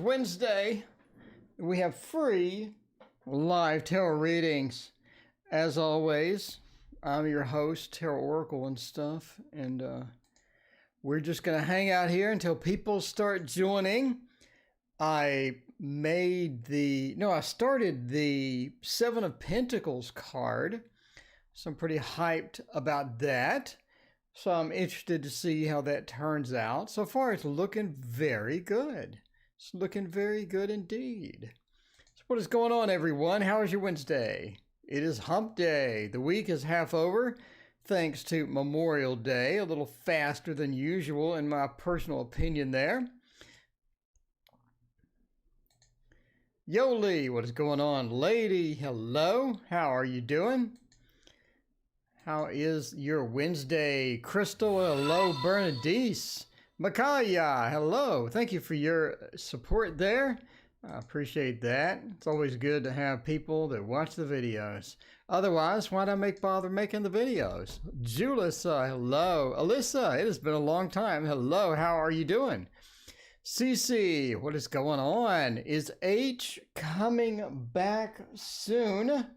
Wednesday. We have free live tarot readings. As always, I'm your host, Tarot Oracle and stuff. And we're just going to hang out here until people start joining. I started the Seven of Pentacles card. So I'm pretty hyped about that. So I'm interested to see how that turns out. So far, it's looking very good. It's looking very good indeed. So what is going on, everyone? How is your Wednesday? It is hump day. The week is half over, thanks to Memorial Day. A little faster than usual, in my personal opinion there. Yoli, what is going on? Lady, hello. How are you doing? How is your Wednesday? Crystal, hello. Bernadise. Makaya, hello. Thank you for your support there. I appreciate that. It's always good to have people that watch the videos. Otherwise, why'd I bother making the videos? Julissa, hello. Alyssa, it has been a long time. Hello, how are you doing? Cece, what is going on? Is H coming back soon?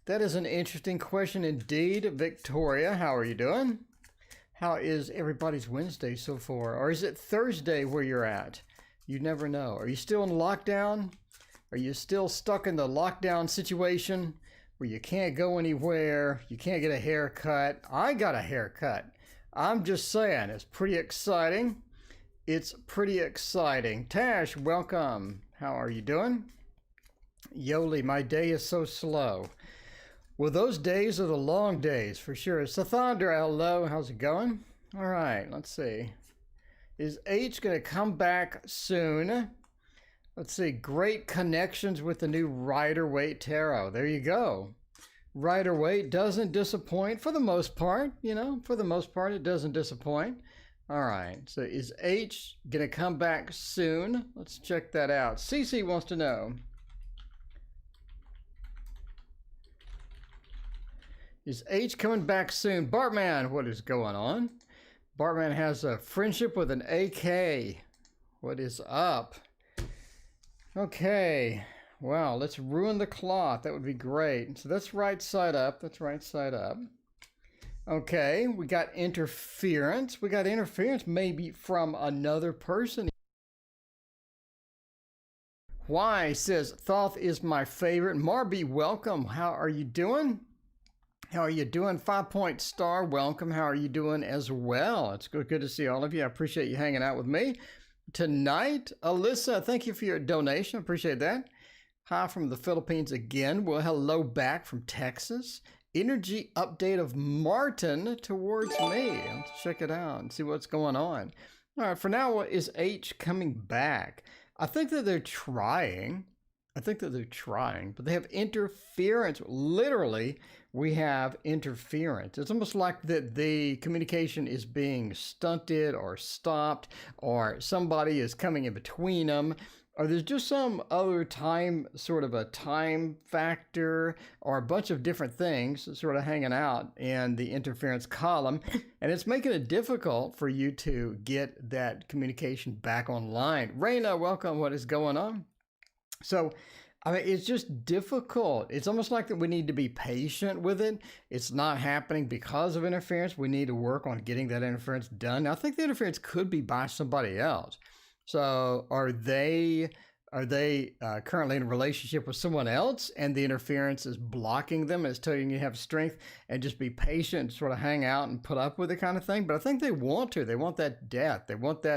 That is an interesting question indeed. Victoria, how are you doing? How is everybody's Wednesday so far? Or is it Thursday where you're at? You never know. Are you still in lockdown? Are you still stuck in the lockdown situation where you can't go anywhere? You can't get a haircut? I got a haircut. I'm just saying, it's pretty exciting. It's pretty exciting. Tash, welcome. How are you doing? Yoli, my day is so slow. Well, those days are the long days, for sure. Sathandra, hello. How's it going? All right, let's see. Is H going to come back soon? Let's see. Great connections with the new Rider-Waite Tarot. There you go. Rider-Waite doesn't disappoint for the most part. You know, for the most part, it doesn't disappoint. All right, so is H going to come back soon? Let's check that out. Cece wants to know. Is H coming back soon? Bartman, what is going on? Bartman has a friendship with an AK. What is up? Okay, wow, let's ruin the cloth. That would be great. So that's right side up. That's right side up. Okay, we got interference. We got interference maybe from another person. Why says, Thoth is my favorite. Marby, welcome. How are you doing? How are you doing? 5-point star, welcome. How are you doing as well? It's good to see all of you. I appreciate you hanging out with me tonight. Alyssa, thank you for your donation. Appreciate that. Hi from the Philippines again. Well, hello back from Texas. Energy update of Martin towards me. Let's check it out and see what's going on. All right, for now, is H coming back? I think that they're trying. But they have interference. Literally, we have interference. It's almost like that the communication is being stunted or stopped, or somebody is coming in between them, or there's just some other sort of a time factor, or a bunch of different things sort of hanging out in the interference column, and it's making it difficult for you to get that communication back online. Raina, welcome. What is going on? So, I mean, it's just difficult. It's almost like that we need to be patient with it. It's not happening because of interference. We need to work on getting that interference done. Now, I think the interference could be by somebody else. So are they currently in a relationship with someone else and the interference is blocking them? It's telling you to have strength and just be patient and sort of hang out and put up with it kind of thing. But I think they want to. They want that death. They want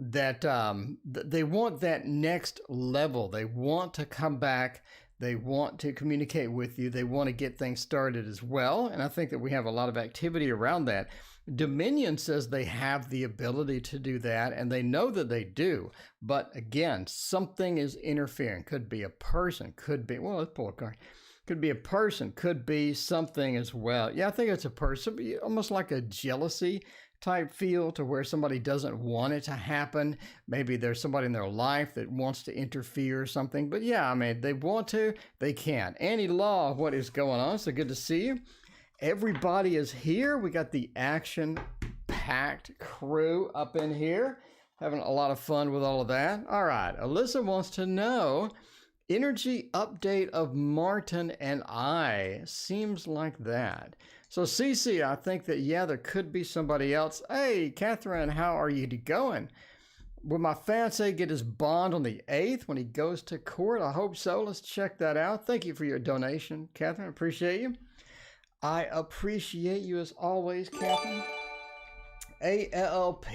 they want that next level. They want to come back. They want to communicate with you. They want to get things started as well. And I think that we have a lot of activity around that. Dominion says they have the ability to do that, and they know that they do. But again, something is interfering. Could be a person, could be, well, let's pull a card. Could be a person, could be something as well. Yeah, I think it's a person, almost like a jealousy type feel to where somebody doesn't want it to happen. Maybe there's somebody in their life that wants to interfere or something. But yeah, I mean, they want to, they can't. Annie Law, what is going on? So good to see you. Everybody is here. We got the action-packed crew up in here. Having a lot of fun with all of that. All right. Alyssa wants to know energy update of Martin and I. Seems like that. So, Cece, I think that, yeah, there could be somebody else. Hey, Catherine, how are you going? Will my fiancé get his bond on the 8th when he goes to court? I hope so. Let's check that out. Thank you for your donation, Catherine. Appreciate you. I appreciate you as always, Catherine. ALP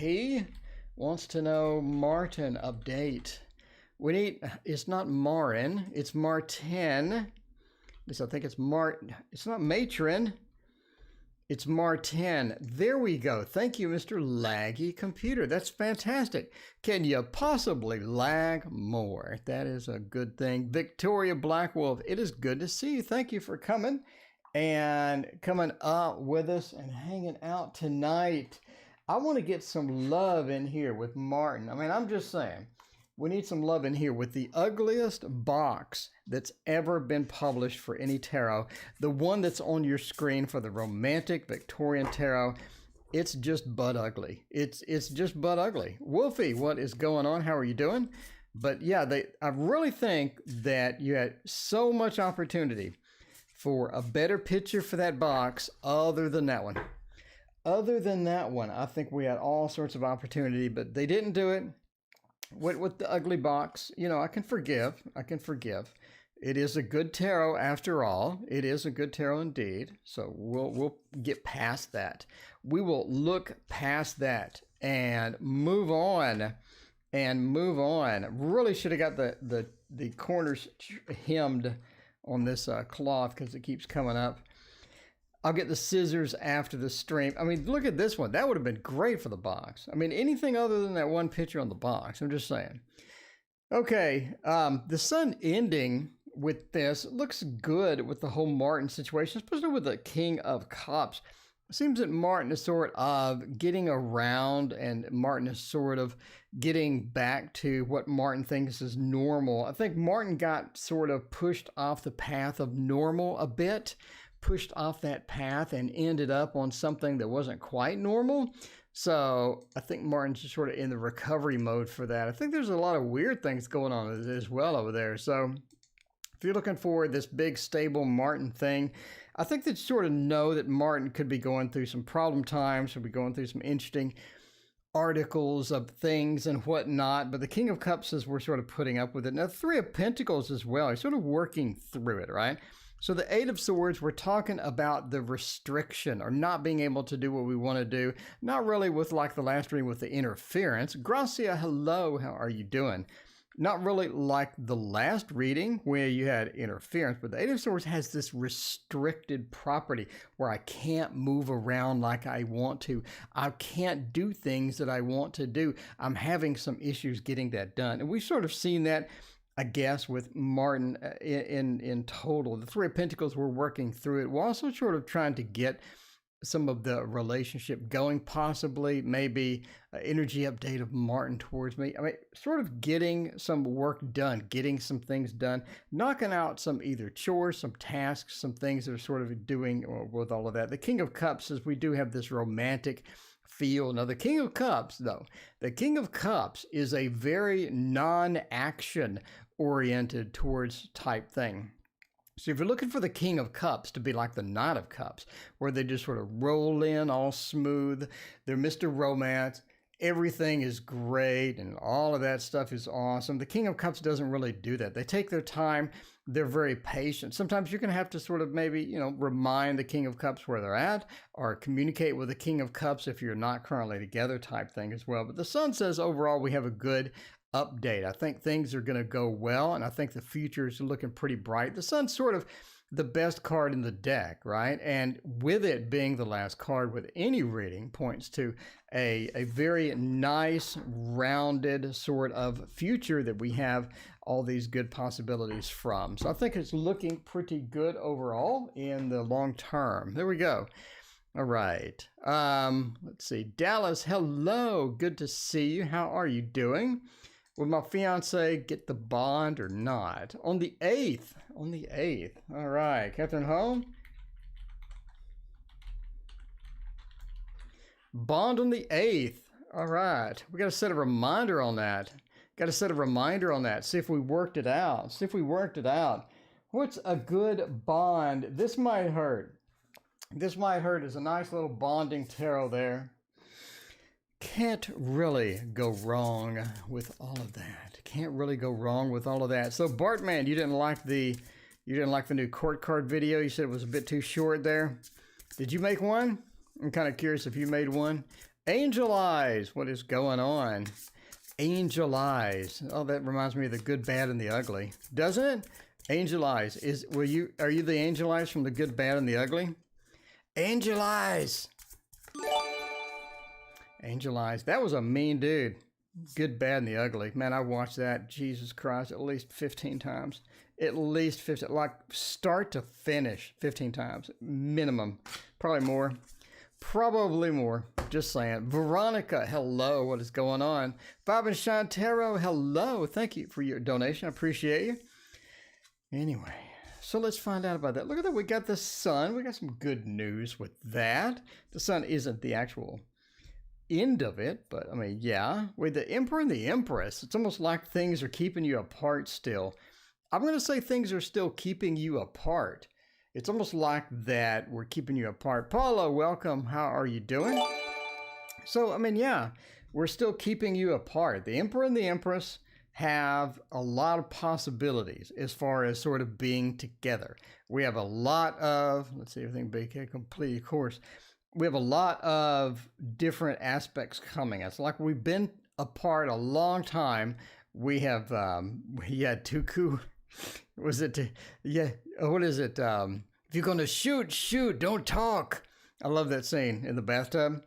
wants to know Martin update. We need, it's not Marin, it's Martin. At least I think it's it's not Matron. It's Martin. There we go. Thank you, Mr. Laggy Computer. That's fantastic. Can you possibly lag more? That is a good thing. Victoria Blackwolf, it is good to see you. Thank you for coming and coming up with us and hanging out tonight. I want to get some love in here with Martin. I mean, I'm just saying, we need some love in here with the ugliest box that's ever been published for any tarot. The one that's on your screen for the Romantic Victorian Tarot. It's just butt ugly. It's just butt ugly. Wolfie, what is going on? How are you doing? But yeah, I really think that you had so much opportunity for a better picture for that box other than that one. Other than that one, I think we had all sorts of opportunity, but they didn't do it. With the ugly box, you know, I can forgive. It is a good tarot after all. It is a good tarot indeed. So we'll get past that. We will look past that and move on. Really should have got the corners hemmed on this cloth because it keeps coming up. I'll get the scissors after the stream. I mean, look at this one. That would have been great for the box. I mean, anything other than that one picture on the box. I'm just saying. Okay, the sun ending with this looks good with the whole Martin situation, especially with the King of Cups. It seems that Martin is sort of getting around and Martin is sort of getting back to what Martin thinks is normal. I think Martin got sort of pushed off the path of normal a bit. Pushed off that path and ended up on something that wasn't quite normal. So I think Martin's just sort of in the recovery mode for that. I think there's a lot of weird things going on as well over there. So if you're looking for this big stable Martin thing, I think that you sort of know that Martin could be going through some problem times, could be going through some interesting articles of things and whatnot, but the King of Cups says we're sort of putting up with it. Now, the Three of Pentacles as well, he's sort of working through it, right? So the Eight of Swords, we're talking about the restriction or not being able to do what we want to do. Not really with like the last reading with the interference. Gracia, hello, how are you doing? Not really like the last reading where you had interference, but the Eight of Swords has this restricted property where I can't move around like I want to. I can't do things that I want to do. I'm having some issues getting that done. And we've sort of seen that, I guess, with Martin in total. The Three of Pentacles, we're working through it. We're also sort of trying to get some of the relationship going, possibly, maybe energy update of Martin towards me. I mean, sort of getting some work done, getting some things done, knocking out some either chores, some tasks, some things that are sort of doing with all of that. The King of Cups says we do have this romantic feel. Now, the King of Cups, though, the King of Cups is a very non-action oriented towards type thing. So if you're looking for the King of Cups to be like the Knight of Cups, where they just sort of roll in all smooth, they're Mr. Romance, everything is great, and all of that stuff is awesome. The King of Cups doesn't really do that. They take their time. They're very patient. Sometimes you're going to have to sort of maybe, you know, remind the King of Cups where they're at, or communicate with the King of Cups if you're not currently together type thing as well. But the Sun says overall we have a good update. I think things are going to go well, and I think the future is looking pretty bright. The Sun's sort of the best card in the deck, right? And with it being the last card with any reading points to a very nice, rounded sort of future that we have all these good possibilities from. So I think it's looking pretty good overall in the long term. There we go. All right. Let's see. Dallas, hello. Good to see you. How are you doing? Will my fiance get the bond or not? On the 8th. On the 8th. All right. Catherine Home. Bond on the 8th. All right. We got to set a reminder on that. Got to set a reminder on that. See if we worked it out. See if we worked it out. What's a good bond? This might hurt. This might hurt is a nice little bonding tarot there. Can't really go wrong with all of that. Can't really go wrong with all of that. So Bartman, you didn't like the new court card video. You said it was a bit too short there. Did you make one? I'm kind of curious if you made one. Angel Eyes, what is going on? Angel Eyes. Oh, that reminds me of the good, bad, and the ugly. Doesn't it? Angel Eyes. Are you the Angel Eyes from the good, bad, and the ugly? Angel Eyes. Angel Eyes. That was a mean dude. Good, bad, and the ugly. Man, I watched that, Jesus Christ, at least 15 times. At least 15, like start to finish 15 times. Minimum. Probably more. Probably more. Just saying. Veronica, hello. What is going on? Bob and Shantero, hello. Thank you for your donation. I appreciate you. Anyway, so let's find out about that. Look at that. We got the sun. We got some good news with that. The sun isn't the actual end of it, but I mean, yeah. With the Emperor and the Empress, it's almost like things are keeping you apart still. I'm going to say things are still keeping you apart. It's almost like that we're keeping you apart. Paula, welcome. How are you doing? So, I mean, yeah, we're still keeping you apart. The Emperor and the Empress have a lot of possibilities as far as sort of being together. We have a lot of, let's see, everything became complete, of course. We have a lot of different aspects coming. It's like we've been apart a long time. We have, Tuku. Was it, yeah, what is it? If you're going to shoot, shoot, don't talk. I love that scene in the bathtub.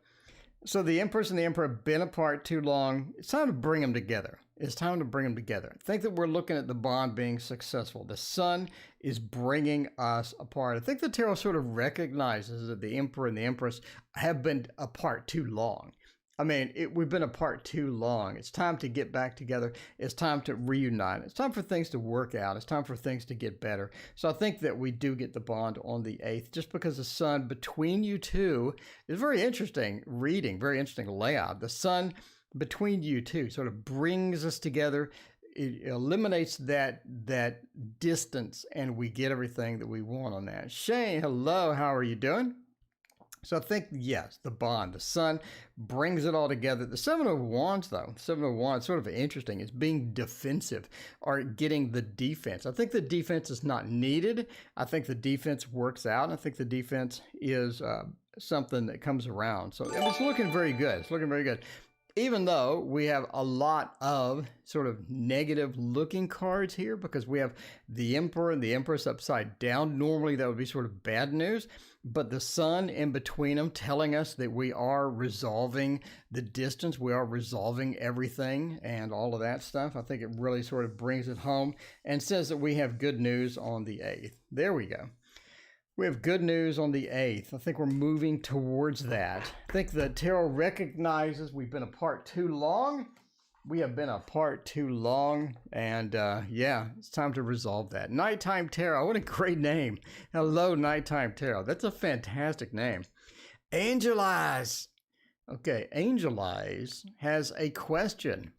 So the Empress and the Emperor have been apart too long. It's time to bring them together. It's time to bring them together. I think that we're looking at the bond being successful. The sun is bringing us apart. I think the tarot sort of recognizes that the Emperor and the Empress have been apart too long. I mean, we've been apart too long. It's time to get back together. It's time to reunite. It's time for things to work out. It's time for things to get better. So I think that we do get the bond on the 8th, just because the sun between you two is very interesting reading, very interesting layout. The sun between you two sort of brings us together. It eliminates that distance, and we get everything that we want on that. Shane, hello. How are you doing? So I think, yes, the bond, the sun brings it all together. The Seven of Wands, though, Seven of Wands, sort of interesting. It's being defensive or getting the defense. I think the defense is not needed. I think the defense works out. I think the defense is something that comes around. So it's looking very good. It's looking very good. Even though we have a lot of sort of negative looking cards here, because we have the Emperor and the Empress upside down. Normally that would be sort of bad news, but the sun in between them telling us that we are resolving the distance, we are resolving everything and all of that stuff. I think it really sort of brings it home and says that we have good news on the 8th. There we go. We have good news on the 8th. I think we're moving towards that. I think the tarot recognizes we've been apart too long. We have been apart too long. And yeah, it's time to resolve that. Nighttime Tarot. What a great name. Hello, Nighttime Tarot. That's a fantastic name. Angel Eyes. Okay, Angel Eyes has a question.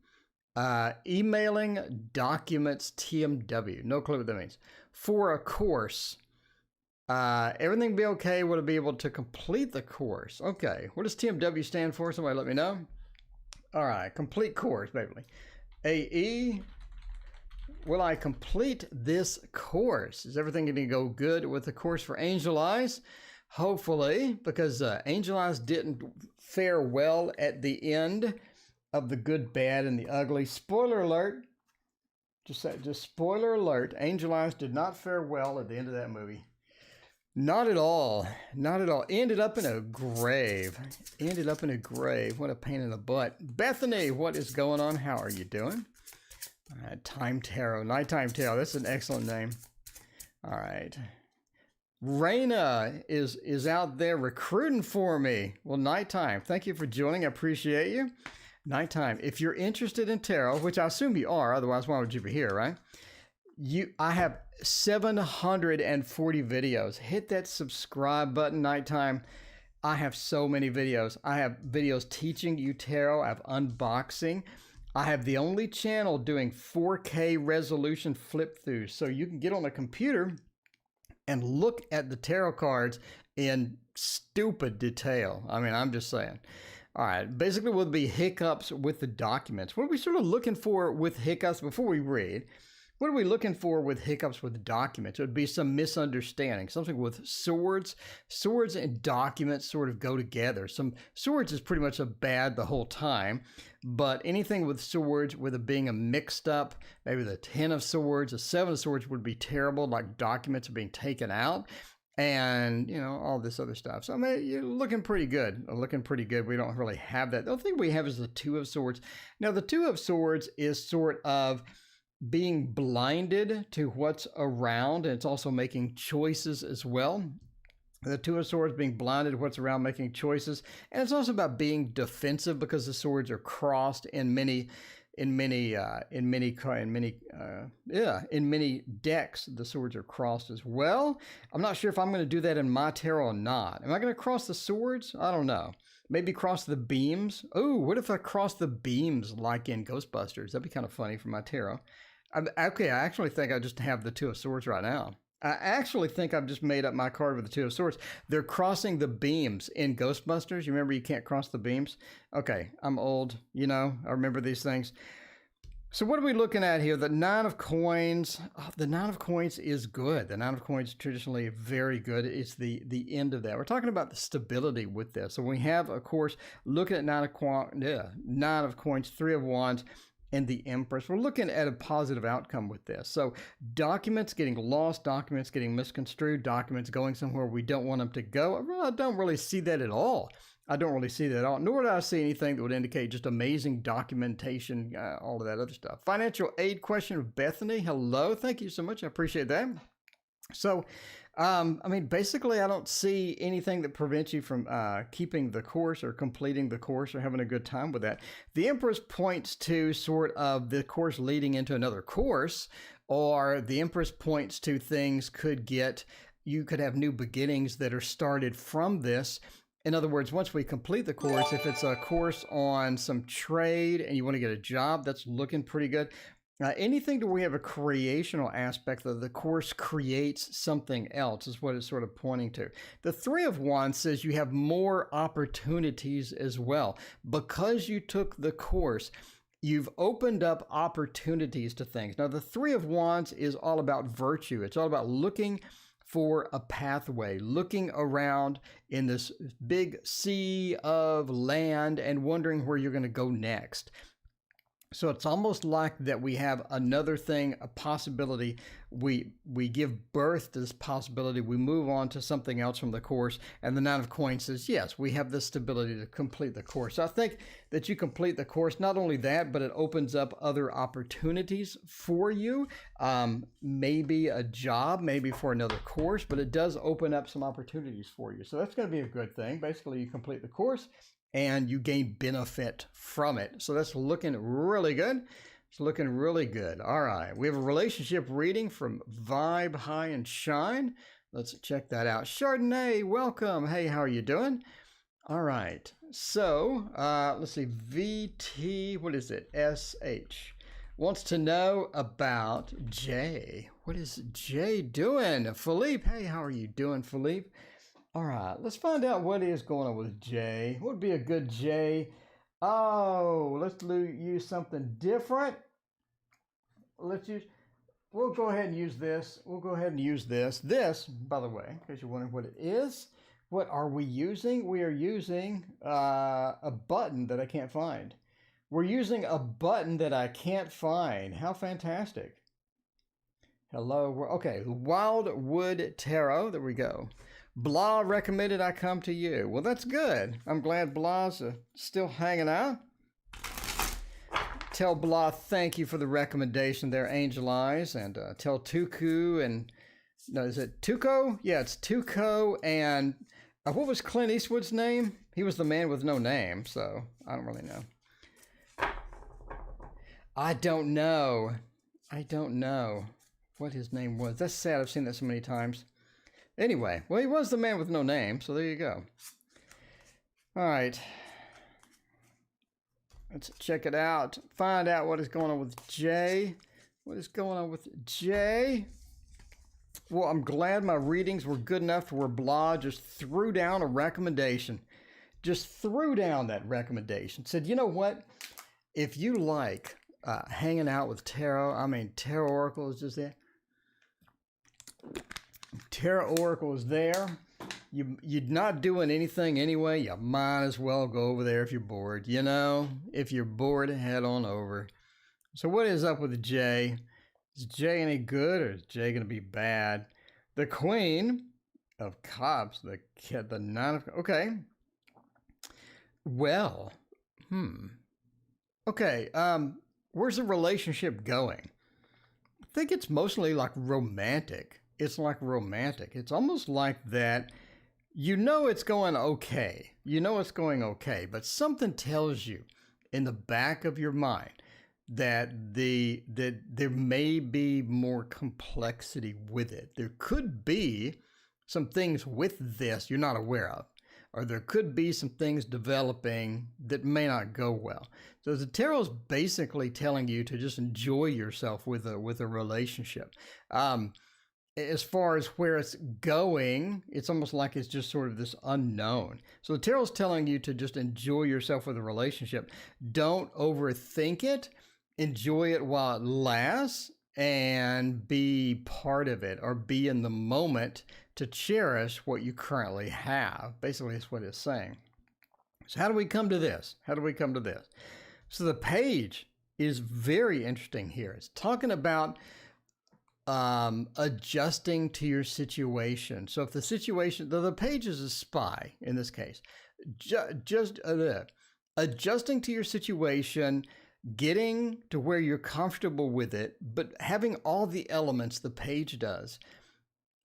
Emailing documents TMW. No clue what that means. For a course. Everything be okay? Will it be able to complete the course? Okay. What does TMW stand for? Somebody let me know. All right. Complete course, basically. AE. Will I complete this course? Is everything going to go good with the course for Angel Eyes? Hopefully, because Angel Eyes didn't fare well at the end of the good, bad, and the ugly. Spoiler alert. Just spoiler alert. Angel Eyes did not fare well at the end of that movie. Not at all. Not at all. Ended up in a grave. Ended up in a grave. What a pain in the butt. Bethany, what is going on? How are you doing? Time Tarot. Nighttime Tarot. That's an excellent name. All right. Raina is out there recruiting for me. Well, Nighttime, thank you for joining. I appreciate you. Nighttime, if you're interested in tarot, which I assume you are, otherwise why would you be here, right? I have 740 videos. Hit that subscribe button, Nighttime. I have so many videos. I have videos teaching you tarot. I have unboxing. I have the only channel doing 4K resolution flip throughs. So you can get on a computer and look at the tarot cards in stupid detail. I mean, I'm just saying. All right, basically would be hiccups with the documents. What are we sort of looking for with hiccups before we read? What are we looking for with hiccups with documents? It would be some misunderstanding, something with swords. Swords and documents sort of go together. Some swords is pretty much a bad the whole time, but anything with swords, with it being a mixed up, maybe the 10 of swords, a 7 of swords would be terrible, like documents are being taken out. And, you know, all this other stuff. So, I mean, you're looking pretty good. Looking pretty good. We don't really have that. The only thing we have is the 2 of swords. Now, the 2 of swords is sort of being blinded to what's around, and it's also making choices as well. The 2 of swords being blinded to what's around, making choices, and it's also about being defensive because the swords are crossed in many decks. The swords are crossed as well. I'm not sure if I'm going to do that in my tarot or not. Am I going to cross the swords? I don't know. Maybe cross the beams. Oh, what if I cross the beams like in Ghostbusters? That'd be kind of funny for my tarot. Okay, I actually think I just have the 2 of swords right now. I actually think I've just made up my card with the 2 of swords. They're crossing the beams in Ghostbusters. You remember you can't cross the beams? Okay, I'm old, you know, I remember these things. So what are we looking at here? The 9 of coins. Oh, the 9 of coins is good. The 9 of coins is traditionally very good. It's the end of that. We're talking about the stability with this. So we have, of course, looking at 9 of coins, 3 of wands, and the Empress. We're looking at a positive outcome with this. So documents getting lost, documents getting misconstrued, documents going somewhere we don't want them to go. I don't really see that at all. I don't really see that at all, nor do I see anything that would indicate just amazing documentation, all of that other stuff. Financial aid question of Bethany. Hello. Thank you so much. I appreciate that. So, I mean, basically, I don't see anything that prevents you from keeping the course or completing the course or having a good time with that. The Empress points to sort of the course leading into another course, or the Empress points to things you could have new beginnings that are started from this. In other words, once we complete the course, if it's a course on some trade and you want to get a job, that's looking pretty good. Anything that we have a creational aspect of the course creates something else is what it's sort of pointing to. The 3 of wands says you have more opportunities as well. Because you took the course, you've opened up opportunities to things. Now, the 3 of wands is all about virtue. It's all about looking for a pathway, looking around in this big sea of land and wondering where you're going to go next. So it's almost like that we have another thing, a possibility. We give birth to this possibility. We move on to something else from the course. And the 9 of coins says, yes, we have the stability to complete the course. So I think that you complete the course, not only that, but it opens up other opportunities for you. Maybe a job, maybe for another course, but it does open up some opportunities for you. So that's going to be a good thing. Basically, you complete the course and you gain benefit from it. So that's looking really good. It's looking really good. All right. We have a relationship reading from Vibe High and Shine. Let's check that out. Chardonnay, welcome. Hey, how are you doing? All right. So let's see. VT, what is it? SH wants to know about Jay. What is Jay doing? Philippe, hey, how are you doing, Philippe? All right, let's find out what is going on with Jay. What would be a good Jay? Oh, let's use something different. We'll go ahead and use this. We'll go ahead and use this. This, by the way, in case you're wondering what it is, what are we using? We are using a button that I can't find. We're using a button that I can't find. How fantastic. Hello. Okay, Wildwood Tarot. There we go. Blah recommended I come to you. Well, that's good. I'm glad Blah's still hanging out. Tell Blah thank you for the recommendation there, Angel Eyes. And tell Tuku and... No, is it Tuco? Yeah, it's Tuco and... what was Clint Eastwood's name? He was the man with no name, so I don't really know. I don't know what his name was. That's sad. I've seen that so many times. Anyway, well, he was the man with no name, so there you go. All right. Let's check it out. Find out what is going on with Jay. What is going on with Jay? Well, I'm glad my readings were good enough to where Blah just threw down a recommendation. Just threw down that recommendation. Said, you know what? If you like hanging out with tarot, I mean, Tarot Oracle is just there. Tarot Oracle is there. You're not doing anything anyway. You might as well go over there if you're bored. You know, if you're bored, head on over. So what is up with Jay? Is Jay any good or is Jay going to be bad? The Queen of Cups, the Nine of... Okay. Well, okay, where's the relationship going? I think it's mostly like romantic. It's like romantic. It's almost like that, you know it's going okay. You know it's going okay, but something tells you in the back of your mind that there may be more complexity with it. There could be some things with this you're not aware of. Or there could be some things developing that may not go well. So the tarot's basically telling you to just enjoy yourself with a relationship. As far as where it's going, it's almost like it's just sort of this unknown. So the tarot's telling you to just enjoy yourself with a relationship. Don't overthink it. Enjoy it while it lasts and be part of it or be in the moment to cherish what you currently have. Basically, that's what it's saying. So how do we come to this? How do we come to this? So the page is very interesting here. It's talking about adjusting to your situation. So if the situation, the page is a spy in this case, just adjusting to your situation, getting to where you're comfortable with it, but having all the elements the page does.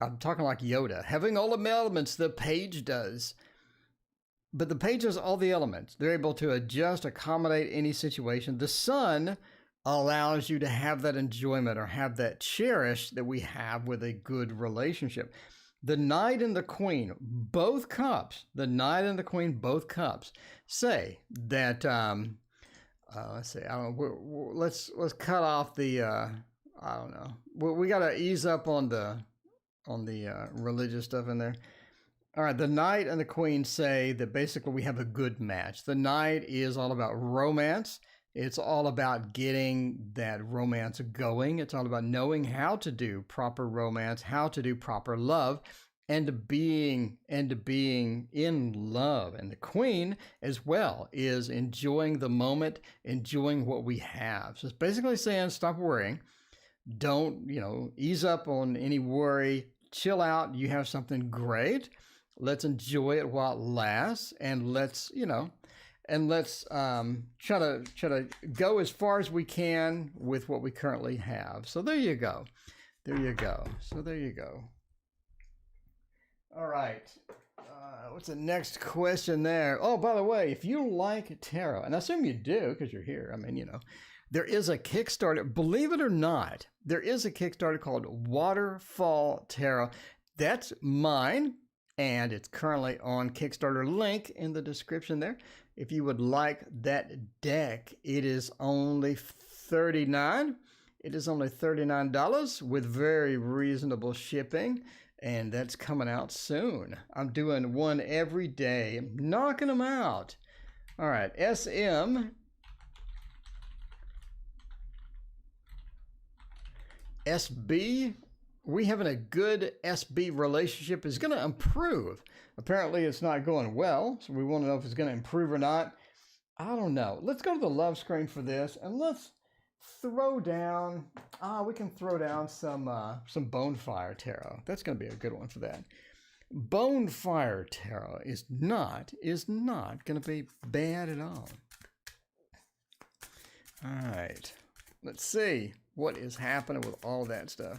I'm talking like Yoda, having all the elements the page does. But the page does all the elements. They're able to adjust, accommodate any situation. The Sun allows you to have that enjoyment or have that cherish that we have with a good relationship. The Knight and the Queen, both cups, the Knight and the Queen, both cups, say that, let's see, I don't know, let's cut off the, I don't know. We got to ease up on the religious stuff in there. All right, the Knight and the Queen say that basically we have a good match. The Knight is all about romance. It's all about getting that romance going. It's all about knowing how to do proper romance, how to do proper love, and to being in love. And the Queen as well is enjoying the moment, enjoying what we have. So it's basically saying stop worrying. Don't, ease up on any worry. Chill out. You have something great. Let's enjoy it while it lasts, and let's try to go as far as we can with what we currently have. So there you go. There you go. So there you go. All right. What's the next question there? Oh, by the way, if you like tarot, and I assume you do because you're here. I mean, there is a Kickstarter. Believe it or not, there is a Kickstarter called Waterfall Tarot. That's mine. And it's currently on Kickstarter, link in the description there. If you would like that deck, it is only $39. It is only $39 with very reasonable shipping, and that's coming out soon. I'm doing one every day, knocking them out. All right, SM. SB. We having a good SB relationship is going to improve. Apparently it's not going well, so we want to know if it's going to improve or not. I don't know. Let's go to the love screen for this, and let's throw down, we can throw down some Bonefire Tarot. That's going to be a good one for that. Bonefire Tarot is not going to be bad at all. All right. Let's see what is happening with all that stuff.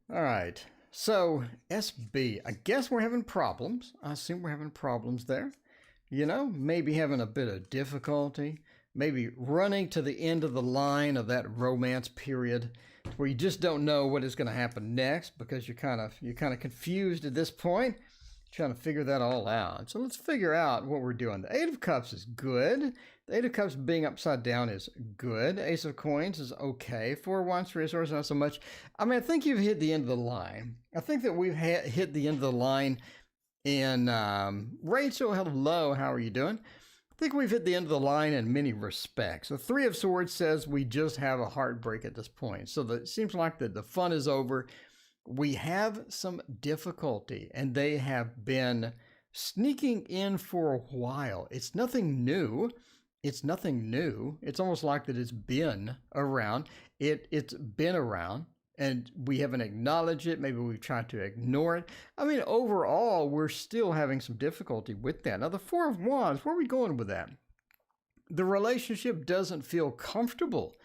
All right, so SB, I guess we're having problems. I assume we're having problems there. Maybe having a bit of difficulty, maybe running to the end of the line of that romance period where you just don't know what is going to happen next because you're kind of confused at this point, trying to figure that all out. So let's figure out what we're doing. The Eight of Cups is good. The Eight of Cups being upside down is good. Ace of Coins is okay. Four of Wands, Three of Swords, not so much. I mean, I think you've hit the end of the line. I think that we've hit the end of the line in Rachel. Hello, how are you doing? I think we've hit the end of the line in many respects. The Three of Swords says we just have a heartbreak at this point. So it seems like the fun is over. We have some difficulty, and they have been sneaking in for a while. It's nothing new. It's nothing new. It's almost like that it's been around. It's been around, and we haven't acknowledged it. Maybe we've tried to ignore it. I mean, overall, we're still having some difficulty with that. Now, the Four of Wands, where are we going with that? The relationship doesn't feel comfortable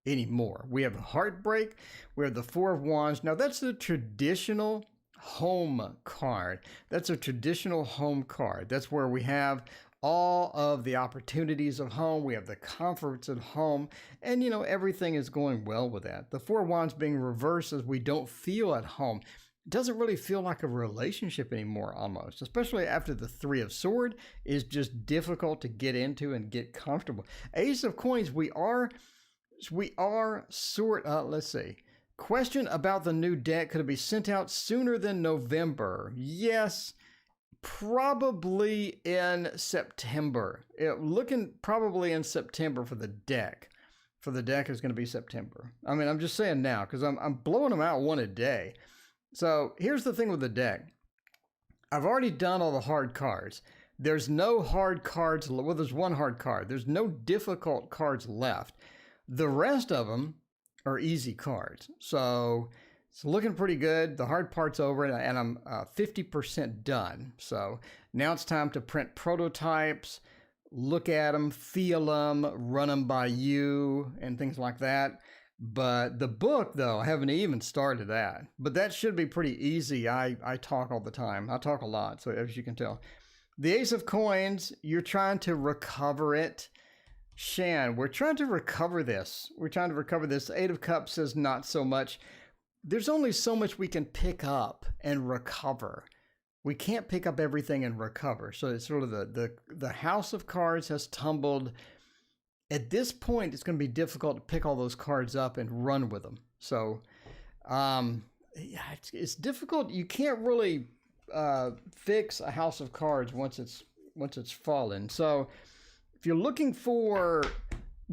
anymore. We have a heartbreak. We have the Four of Wands. Now, that's the traditional home card. That's a traditional home card. That's where we have all of the opportunities of home. We have the comforts at home, and everything is going well with that. The Four of Wands being reversed as we don't feel at home. It doesn't really feel like a relationship anymore, almost, especially after the Three of Swords is just difficult to get into and get comfortable. Ace of Coins, we are let's see. Question about the new deck. Could it be sent out sooner than November? Yes, probably in September. Looking probably in September for the deck. For the deck is going to be September. I mean, I'm just saying now because I'm blowing them out one a day. So here's the thing with the deck. I've already done all the hard cards. There's no hard cards. Well, there's one hard card. There's no difficult cards left. The rest of them are easy cards. So it's looking pretty good. The hard part's over, and I'm 50% done. So now it's time to print prototypes, look at them, feel them, run them by you, and things like that. But the book, though, I haven't even started that. But that should be pretty easy. I talk all the time. I talk a lot, so as you can tell. The Ace of Coins, you're trying to recover it. Shan, we're trying to recover this. We're trying to recover this. The Eight of Cups says not so much. There's only so much we can pick up and recover. We can't pick up everything and recover. So it's sort of the House of Cards has tumbled. At this point, it's going to be difficult to pick all those cards up and run with them. So yeah, it's difficult. You can't really fix a House of Cards once it's fallen. So if you're looking for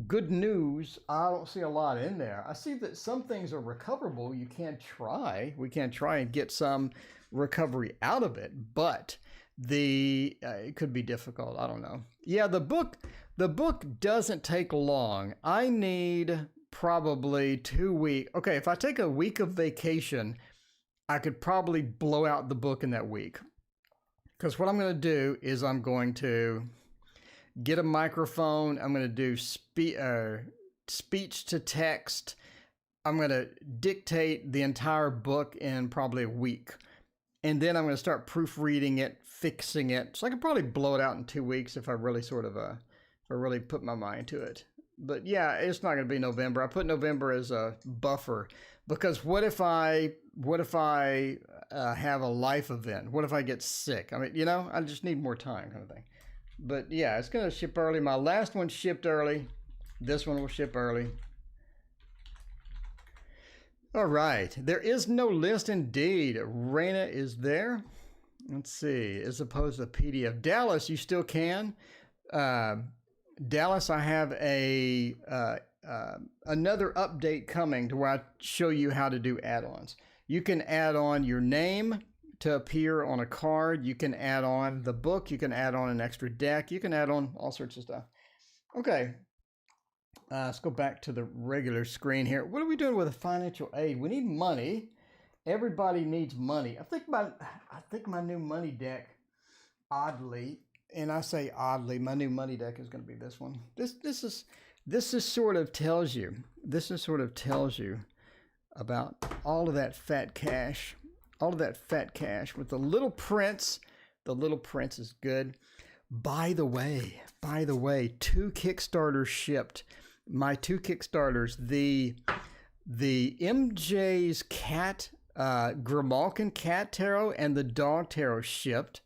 good news, I don't see a lot in there. I see that some things are recoverable. You can try. We can try and get some recovery out of it, but it could be difficult. I don't know. Yeah, the book doesn't take long. I need probably 2 weeks. Okay, if I take a week of vacation, I could probably blow out the book in that week. Because what I'm going to do is I'm going to get a microphone. I'm going to do speech to text. I'm going to dictate the entire book in probably a week. And then I'm going to start proofreading it, fixing it. So I could probably blow it out in 2 weeks if I really if I really put my mind to it. But yeah, it's not going to be November. I put November as a buffer because what if I have a life event? What if I get sick? I mean, I just need more time, kind of thing. But yeah, it's going to ship early. My last one shipped early. This one will ship early. All right. There is no list indeed. Raina is there. Let's see. As opposed to PDF. Dallas, you still can. Dallas, I have another update coming to where I show you how to do add-ons. You can add on your name to appear on a card. You can add on the book. You can add on an extra deck. You can add on all sorts of stuff. Okay. Let's go back to the regular screen here. What are we doing with a financial aid? We need money. Everybody needs money. I think my new money deck, oddly, and I say oddly, my new money deck is going to be this one. This sort of tells you about all of that fat cash. All of that fat cash with the Little Prince. The Little Prince is good. By the way, 2 Kickstarters shipped. My 2 Kickstarters, the MJ's cat, Grimalkin cat tarot and the dog tarot shipped,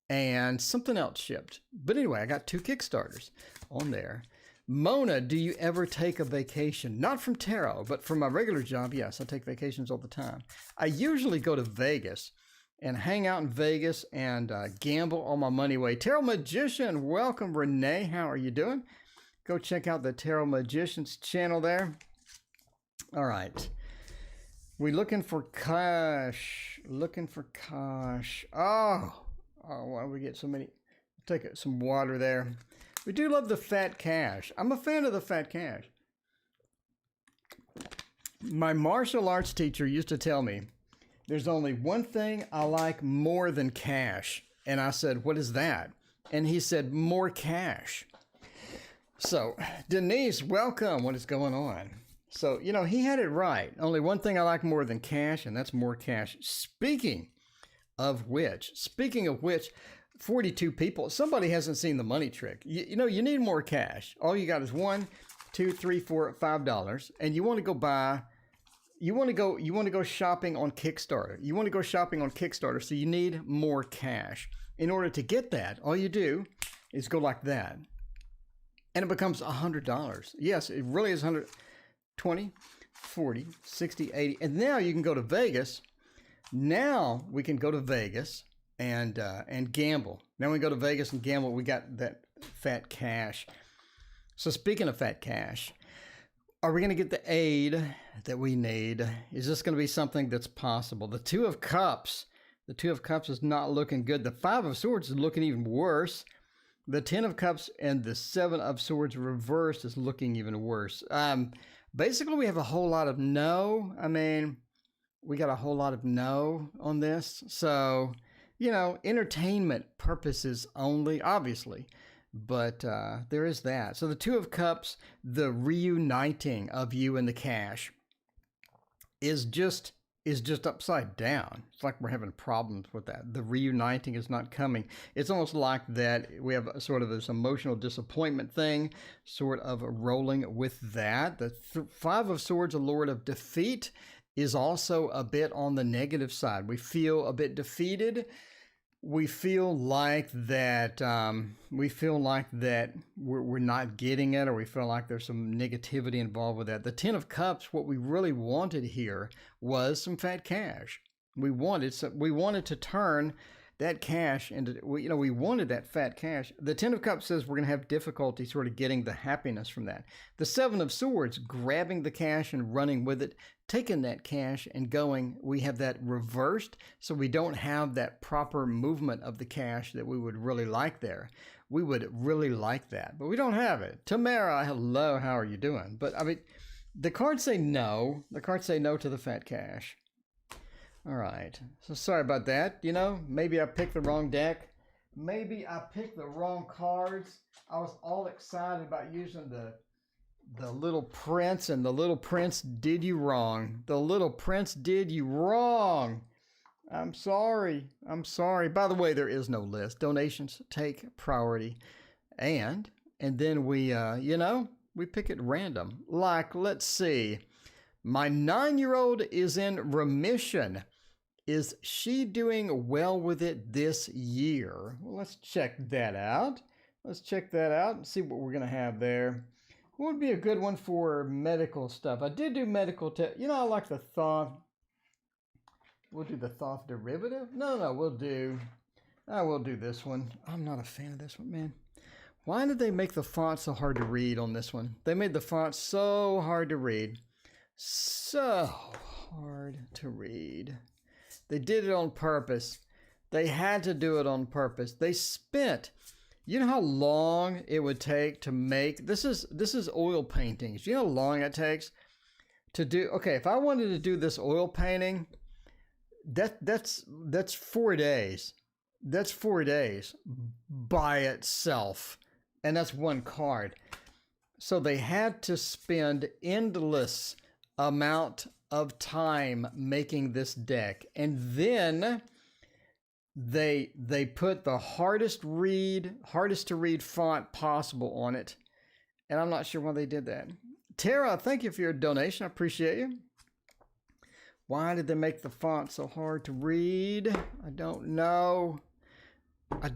and something else shipped. But anyway, I got 2 Kickstarters on there. Mona, do you ever take a vacation? Not from tarot, but from my regular job, yes, I take vacations all the time. I usually go to Vegas and hang out in Vegas and gamble all my money away. Tarot Magician, welcome, Renee. How are you doing? Go check out the Tarot Magician's channel there. All right. We looking for cash. Looking for cash. Oh, why do we get so many? Take some water there. We do love the fat cash. I'm a fan of the fat cash. My martial arts teacher used to tell me, there's only one thing I like more than cash. And I said, what is that? And he said, more cash. So, Denise, welcome. What is going on? So, you know, he had it right. Only one thing I like more than cash, and that's more cash. Speaking of which, 42 people, somebody hasn't seen the money trick. You know, you need more cash. All you got is $1, $2, $3, $4, $5, and you want to go buy. You want to go shopping on Kickstarter. You want to go shopping on Kickstarter, so you need more cash. In order to get that, all you do is go like that. And it becomes $100. Yes, it really is 100, 20, 40, 60, 80. And now you can go to Vegas. Now we can go to Vegas and gamble. Now we go to Vegas and gamble. We got that fat cash. So speaking of fat cash, are we going to get the aid that we need? Is this going to be something that's possible? The 2 of Cups. The 2 of Cups is not looking good. The 5 of Swords is looking even worse. The 10 of Cups and the 7 of Swords reversed is looking even worse. Basically, we have a whole lot of no. I mean, we got a whole lot of no on this. So, you know, entertainment purposes only, obviously. But there is that. So the 2 of Cups, the reuniting of you and the cash is just upside down. It's like we're having problems with that. The reuniting is not coming. It's almost like that we have sort of this emotional disappointment thing, sort of rolling with that. The 5 of Swords, a Lord of Defeat, is also a bit on the negative side. We feel a bit defeated. We feel like that we're not getting it, or we feel like there's some negativity involved with that. The 10 of Cups, what we really wanted here was some fat cash. We wanted to turn that cash into, we wanted that fat cash. The 10 of Cups says we're going to have difficulty sort of getting the happiness from that. The 7 of Swords, grabbing the cash and running with it, taking that cash and going, we have that reversed, so we don't have that proper movement of the cash that we would really like there. We would really like that, but we don't have it. Tamara, hello, how are you doing? But I mean, the cards say no. The cards say no to the fat cash. All right, so sorry about that. You know, maybe I picked the wrong deck. Maybe I picked the wrong cards. I was all excited about using the Little Prince, and the Little Prince did you wrong. The Little Prince did you wrong. I'm sorry. I'm sorry. By the way, there is no list. Donations take priority. And then we, we pick it random. Like, let's see. My 9-year-old is in remission. Is she doing well with it this year? Well, let's check that out. Let's check that out and see what we're going to have there. What would be a good one for medical stuff? I did do medical test. You know, I like the Thoth. We'll do the Thoth derivative. No, we'll do this one. I'm not a fan of this one, man. Why did they make the font so hard to read on this one? They made the font so hard to read. So hard to read. They did it on purpose. They had to do it on purpose. They spent, you know how long it would take to make, this is oil paintings. You know how long it takes to do, okay, if I wanted to do this oil painting, that's 4 days. That's 4 days by itself. And that's one card. So they had to spend endless amount of time making this deck. And then they put the hardest to read font possible on it, and I'm not sure why they did that. Tara, thank you for your donation. I appreciate you. Why did they make the font so hard to read? I don't know. But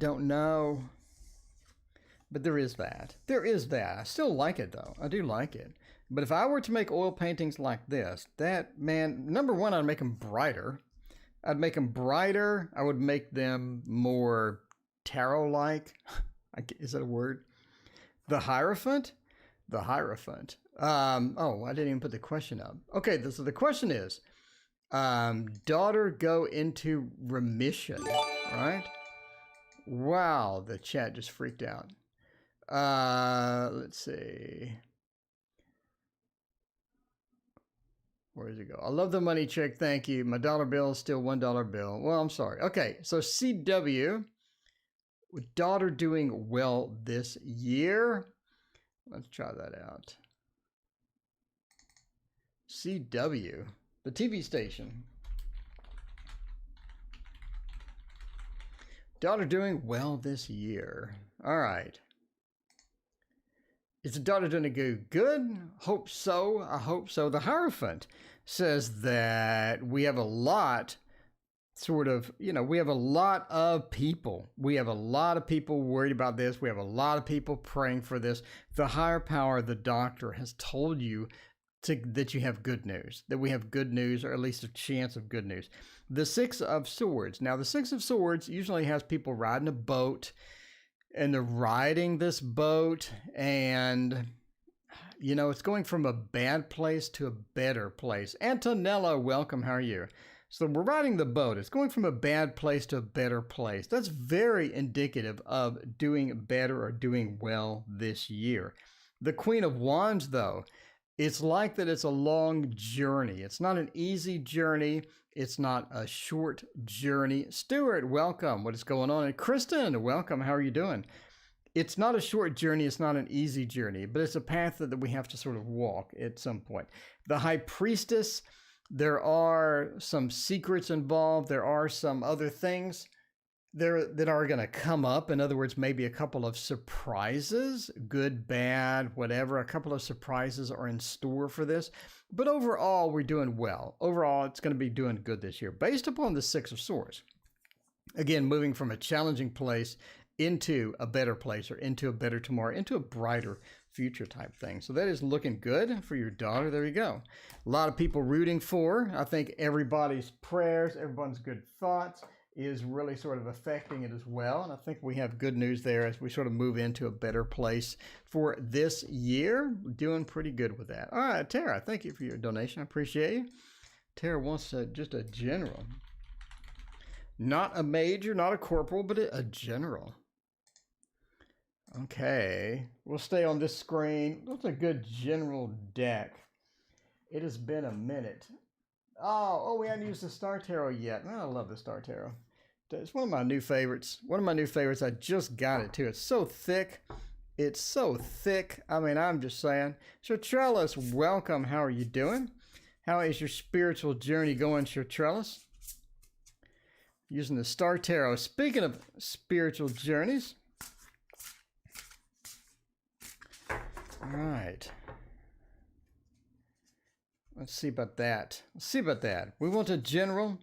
there is that. I still like it though. I do like it. But if I were to make oil paintings like this, that, man, number one, I'd make them brighter. I would make them more tarot-like. Is that a word? The Hierophant? The Hierophant. Oh, I didn't even put the question up. Okay, so the question is, daughter go into remission, right? Wow, the chat just freaked out. Let's see. Where does it go? I love the money check. Thank you. My dollar bill is still $1 bill. Well, I'm sorry. Okay, so CW, with daughter doing well this year. Let's try that out. CW, the TV station. Daughter doing well this year. All right. Is the daughter doing good? Hope so. I hope so. The Hierophant says that we have a lot, we have a lot of people. We have a lot of people worried about this. We have a lot of people praying for this. The higher power, the doctor, has told you that you have good news, that we have good news, or at least a chance of good news. The Six of Swords. Now, the Six of Swords usually has people riding a boat, and they're riding this boat, and, it's going from a bad place to a better place. Antonella, welcome. How are you? So we're riding the boat. It's going from a bad place to a better place. That's very indicative of doing better or doing well this year. The Queen of Wands, though, it's like that it's a long journey. It's not an easy journey. It's not a short journey. Stuart, welcome. What is going on? And Kristen, welcome. How are you doing? It's not a short journey. It's not an easy journey, but it's a path that we have to sort of walk at some point. The High Priestess, there are some secrets involved. There are some other things there that are going to come up. In other words, maybe a couple of surprises, good, bad, whatever. A couple of surprises are in store for this. But overall, we're doing well. Overall, it's going to be doing good this year based upon the Six of Swords. Again, moving from a challenging place into a better place, or into a better tomorrow, into a brighter future type thing. So that is looking good for your daughter. There you go. A lot of people rooting for. I think everybody's prayers, everyone's good thoughts is really sort of affecting it as well. And I think we have good news there as we sort of move into a better place for this year. Doing pretty good with that. All right, Tara, thank you for your donation. I appreciate you. Tara wants just a general. Not a major, not a corporal, but a general. Okay, we'll stay on this screen. That's a good general deck. It has been a minute. Oh, we haven't used the Star Tarot yet. Oh, I love the Star Tarot. It's one of my new favorites. I just got it too. It's so thick. I mean, I'm just saying. Shirtrellis, welcome. How are you doing? How is your spiritual journey going, Shirtrellis? Using the Star Tarot. Speaking of spiritual journeys. All right. Let's see about that. We want a general.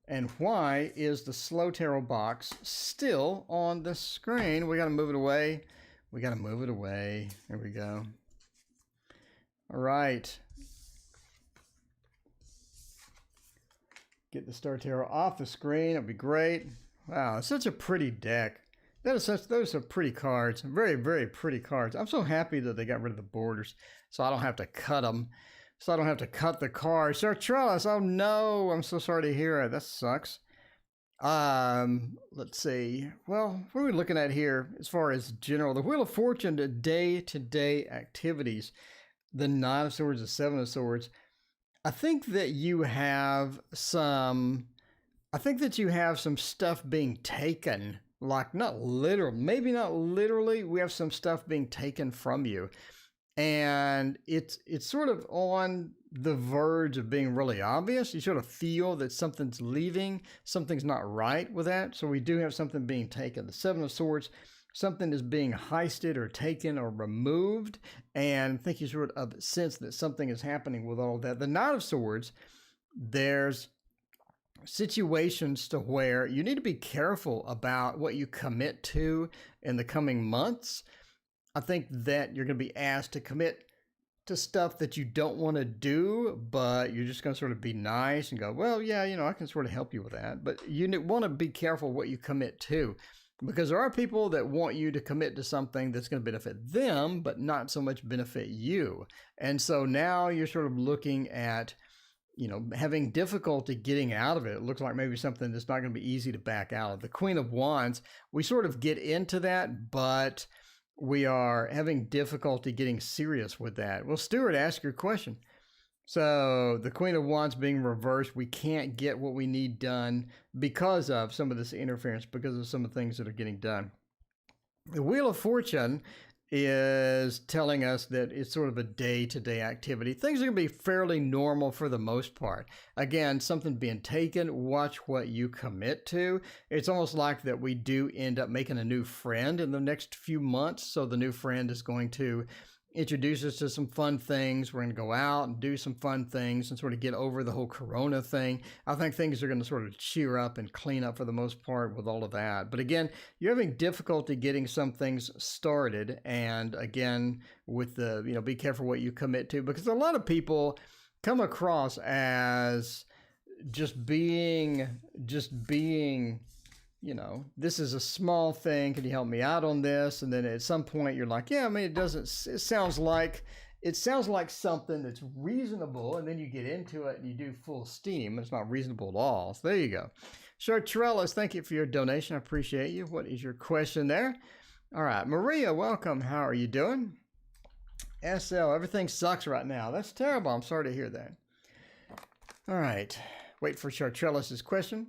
And why is the Slow Tarot box still on the screen? We got to move it away. There we go. All right. Get the Star Tarot off the screen. It'll be great. Wow, it's such a pretty deck. Those are pretty cards. Very, very pretty cards. I'm so happy that they got rid of the borders, so I don't have to cut them. So I don't have to cut the cards. Chartreuse, oh no, I'm so sorry to hear it. That sucks. Let's see. Well, what are we looking at here as far as general? The Wheel of Fortune, the day-to-day activities. The Nine of Swords, the Seven of Swords. I think that you have some stuff being taken. Like, not literal, maybe not literally. We have some stuff being taken from you. And it's sort of on the verge of being really obvious. You sort of feel that something's leaving, something's not right with that. So we do have something being taken. The Seven of Swords, something is being heisted or taken or removed, and I think you sort of sense that something is happening with all that. The Knight of Swords, there's situations to where you need to be careful about what you commit to in the coming months. I think that you're going to be asked to commit to stuff that you don't want to do, but you're just going to sort of be nice and go, well, yeah, I can sort of help you with that. But you want to be careful what you commit to, because there are people that want you to commit to something that's going to benefit them, but not so much benefit you. And so now you're sort of looking at, having difficulty getting out of it. It looks like maybe something that's not going to be easy to back out of. The Queen of Wands, we sort of get into that, but we are having difficulty getting serious with that. Well, Stuart, ask your question. So the Queen of Wands being reversed, we can't get what we need done because of some of this interference, because of some of the things that are getting done. The Wheel of Fortune is telling us that it's sort of a day-to-day activity. Things are going to be fairly normal for the most part. Again, something being taken, watch what you commit to. It's almost like that we do end up making a new friend in the next few months. So the new friend is going to introduce us to some fun things. We're going to go out and do some fun things and sort of get over the whole Corona thing. I think things are going to sort of cheer up and clean up for the most part with all of that. But again, you're having difficulty getting some things started. And again, with the, be careful what you commit to, because a lot of people come across as just being, this is a small thing. Can you help me out on this? And then at some point you're like, yeah, it sounds like something that's reasonable. And then you get into it and you do full steam. It's not reasonable at all. So there you go. Chartrellis, thank you for your donation. I appreciate you. What is your question there? All right. Maria, welcome. How are you doing? SL, everything sucks right now. That's terrible. I'm sorry to hear that. All right. Wait for Chartrellis' question.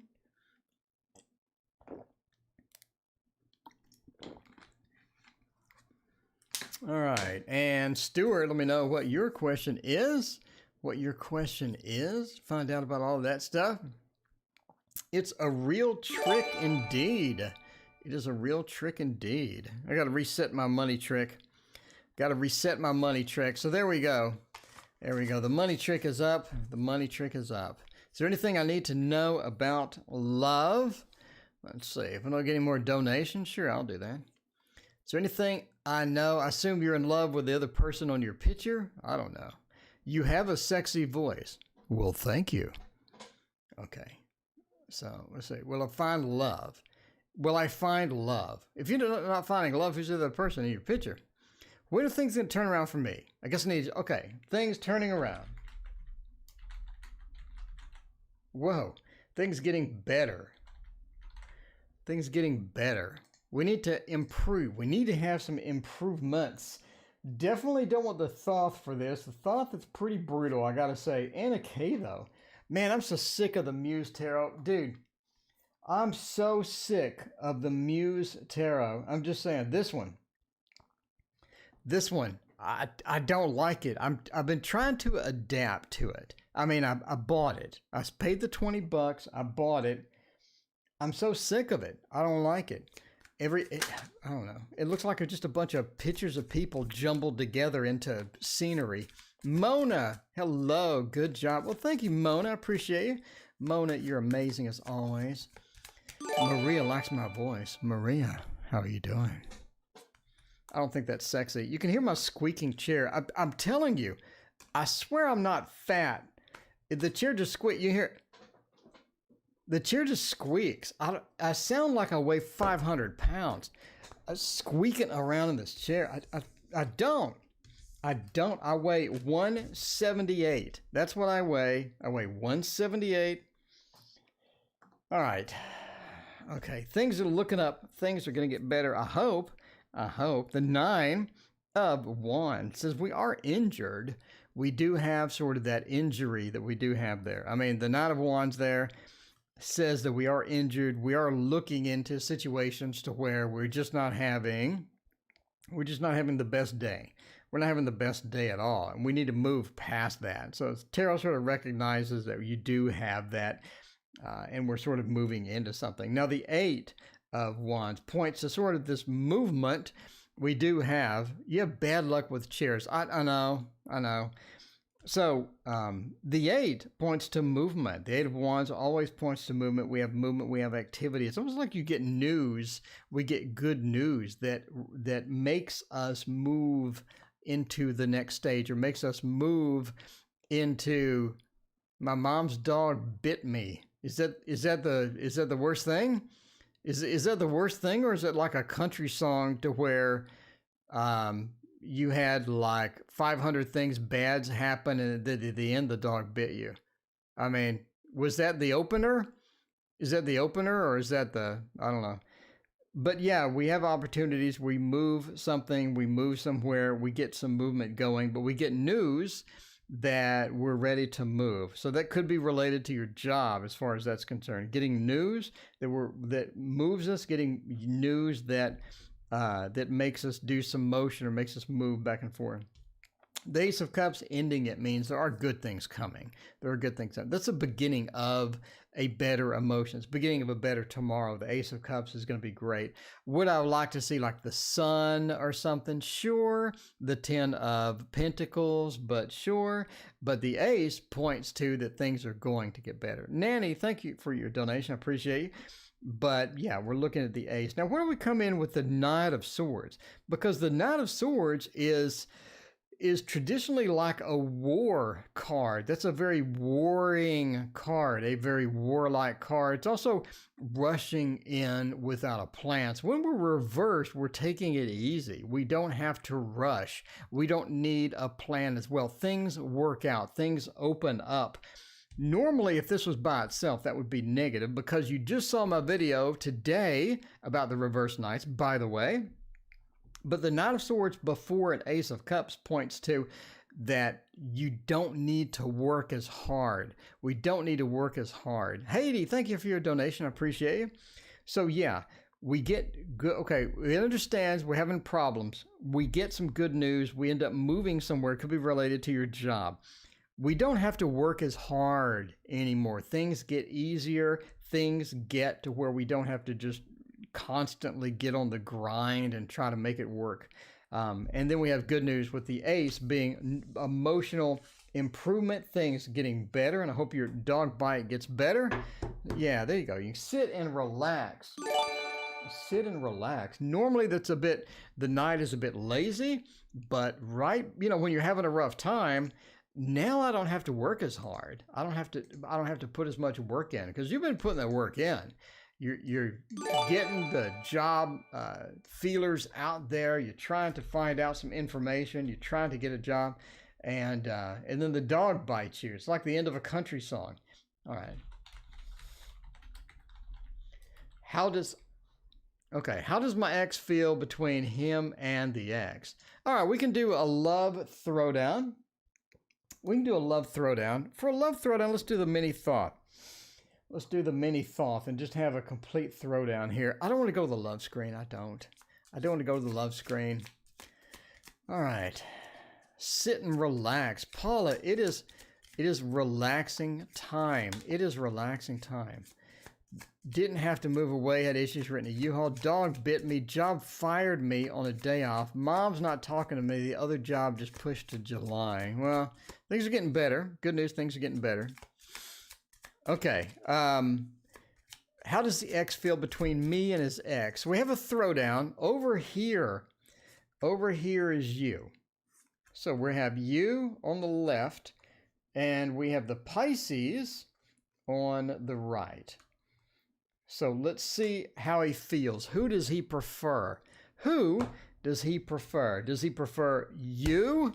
All right, and Stuart, let me know what your question is. Find out about all of that stuff. It's a real trick indeed. It is a real trick indeed. I got to reset my money trick. So there we go. The money trick is up. Is there anything I need to know about love? Let's see. If I don't get any more donations, sure, I'll do that. Is there anything I know? I assume you're in love with the other person on your picture? I don't know. You have a sexy voice. Well, thank you. Okay. So let's see. Will I find love? If you're not finding love, who's the other person in your picture? When are things going to turn around for me? I guess I need, things turning around. Whoa. Things getting better. We need to improve. We need to have some improvements. Definitely don't want the Thoth for this. The Thoth is pretty brutal, I gotta say. Anna K, though. Man, I'm so sick of the Muse Tarot. Dude, I'm so sick of the Muse Tarot. I'm just saying, this one, I don't like it. I've been trying to adapt to it. I bought it. I paid the $20. I bought it. I'm so sick of it. I don't like it. I don't know. It looks like just a bunch of pictures of people jumbled together into scenery. Mona, hello. Good job. Well, thank you, Mona. I appreciate you. Mona, you're amazing as always. Maria likes my voice. Maria, how are you doing? I don't think that's sexy. You can hear my squeaking chair. I'm telling you, I swear I'm not fat. The chair just squeaks. You hear the chair just squeaks. I sound like I weigh 500 pounds. Squeaking around in this chair. I don't. I weigh 178. That's what I weigh. I weigh 178. All right. Okay. Things are looking up. Things are going to get better. I hope. The 9 of Wands says we are injured. We do have sort of that injury that we do have there. The 9 of Wands there says that we are injured. We are looking into situations to where we're just not having the best day. we're not having the best day at all, and we need to move past that. So tarot sort of recognizes that you do have that, and we're sort of moving into something. Now the Eight of Wands points to sort of this movement. We do have, you have bad luck with chairs. I know. So the Eight points to movement. The Eight of Wands always points to movement. We have movement, we have activity. It's almost like you get news. We get good news that makes us move into the next stage, or makes us move into, my mom's dog bit me. Is that the worst thing? Is that the worst thing, or is it like a country song to where you had like 500 things bads happen and at the end the dog bit you? I mean, was that the opener? Is that the opener, or is that the, I don't know. But yeah, we have opportunities. We move something, we move somewhere, we get some movement going, but we get news that we're ready to move. So that could be related to your job as far as that's concerned. Getting news that moves us, getting news that that makes us do some motion or makes us move back and forth. The Ace of Cups ending it means there are good things coming. There are good things coming. That's the beginning of a better emotion. It's the beginning of a better tomorrow. The Ace of Cups is going to be great. Would I like to see like the Sun or something? Sure. The Ten of Pentacles, but sure. But the Ace points to that things are going to get better. Nanny, thank you for your donation. I appreciate you. But yeah, we're looking at the Ace. Now, where do we come in with the Knight of Swords? Because the Knight of Swords is traditionally like a war card. That's a very warring card, a very warlike card. It's also rushing in without a plan. So when we're reversed, we're taking it easy. We don't have to rush. We don't need a plan as well. Things work out. Things open up. Normally, if this was by itself, that would be negative, because you just saw my video today about the reverse knights, by the way. But the Knight of Swords before an Ace of Cups points to that you don't need to work as hard. We don't need to work as hard. Haiti, thank you for your donation. I appreciate you. So yeah, we get good. Okay, it understands we're having problems. We get some good news. We end up moving somewhere. It could be related to your job. We don't have to work as hard anymore. Things get easier. Things get to where we don't have to just constantly get on the grind and try to make it work. And then we have good news with the Ace being emotional improvement, things getting better. And I hope your dog bite gets better. Yeah, there you go. You sit and relax. Sit and relax. Normally the night is a bit lazy, but when you're having a rough time, now I don't have to work as hard. I don't have to put as much work in, because you've been putting that work in. You're getting the job feelers out there. You're trying to find out some information. You're trying to get a job, and then the dog bites you. It's like the end of a country song. All right. How does my ex feel between him and the ex? All right, we can do a love throwdown. We can do a love throwdown. For a love throwdown, let's do the mini thought. Let's do the mini thought and just have a complete throwdown here. I don't want to go to the love screen. I don't want to go to the love screen. All right. Sit and relax. Paula, it is relaxing time. It is relaxing time. Didn't have to move away. Had issues written to U-Haul. Dog bit me. Job fired me on a day off. Mom's not talking to me. The other job just pushed to July. Well, things are getting better. Good news, things are getting better. Okay. How does the ex feel between me and his ex? We have a throwdown. Over here is you. So we have you on the left, and we have the Pisces on the right. So let's see how he feels. Who does he prefer? Who does he prefer? Does he prefer you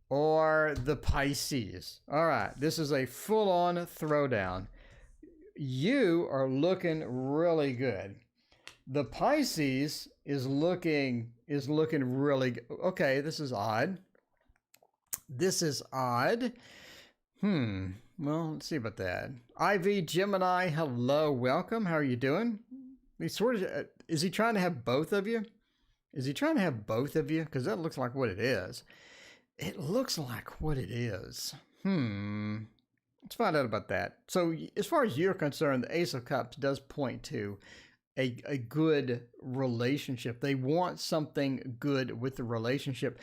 or the Pisces? All right, this is a full-on throwdown. You are looking really good. The Pisces is looking really good. Okay, this is odd. This is odd. Well, let's see about that. IV Gemini, hello, welcome. How are you doing? Is he trying to have both of you? Is he trying to have both of you? Because that looks like what it is. It looks like what it is. Let's find out about that. So as far as you're concerned, the Ace of Cups does point to a good relationship. They want something good with the relationship,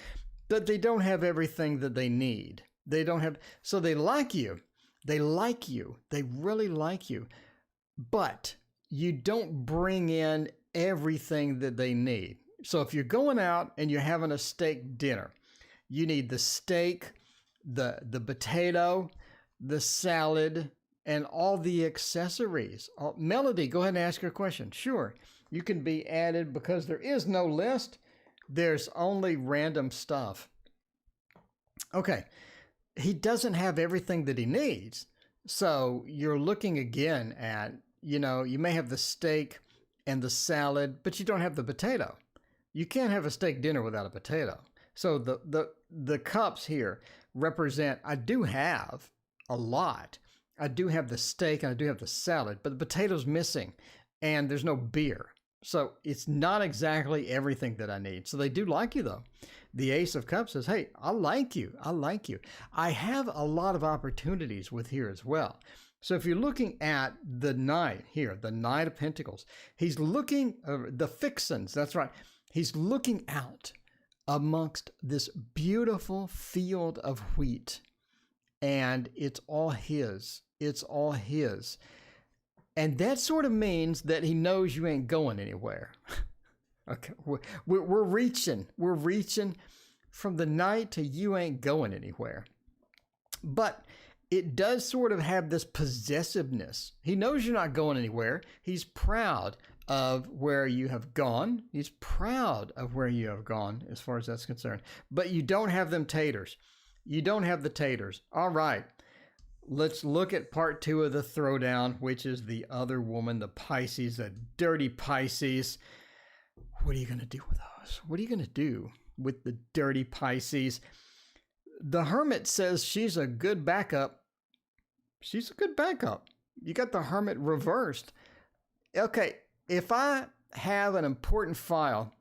but they don't have everything that they need. They don't have, so they like you. They like you. They really like you. But you don't bring in everything that they need. So if you're going out and you're having a steak dinner, you need the steak, the potato, the salad, and all the accessories. Melody, go ahead and ask your question. Sure, you can be added because there is no list. There's only random stuff. Okay, he doesn't have everything that he needs. So you're looking again at, you know, you may have the steak and the salad, but you don't have the potato. You can't have a steak dinner without a potato. So the cups here represent, I do have a lot. I do have the steak and I do have the salad, but the potato's missing and there's no beer. So it's not exactly everything that I need. So they do like you though. The Ace of Cups says, hey, I like you. I like you. I have a lot of opportunities with here as well. So if you're looking at the Knight here, the Knight of Pentacles, he's looking, the fixins, that's right. He's looking out amongst this beautiful field of wheat and it's all his. It's all his. And that sort of means that he knows you ain't going anywhere. Okay, we're reaching. We're reaching from the Knight to you ain't going anywhere. But it does sort of have this possessiveness. He knows you're not going anywhere. He's proud of where you have gone. He's proud of where you have gone as far as that's concerned. But you don't have them taters. You don't have the taters. All right. Let's look at part 2 of the throwdown, which is the other woman, the Pisces, the dirty Pisces. What are you going to do with those? What are you going to do with the dirty Pisces? The Hermit says she's a good backup. She's a good backup. You got the Hermit reversed. Okay, if I have an important file,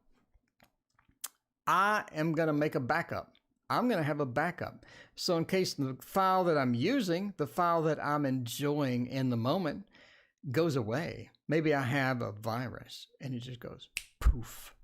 I am going to make a backup. I'm going to have a backup. So in case the file that I'm using, the file that I'm enjoying in the moment goes away. Maybe I have a virus and it just goes poof.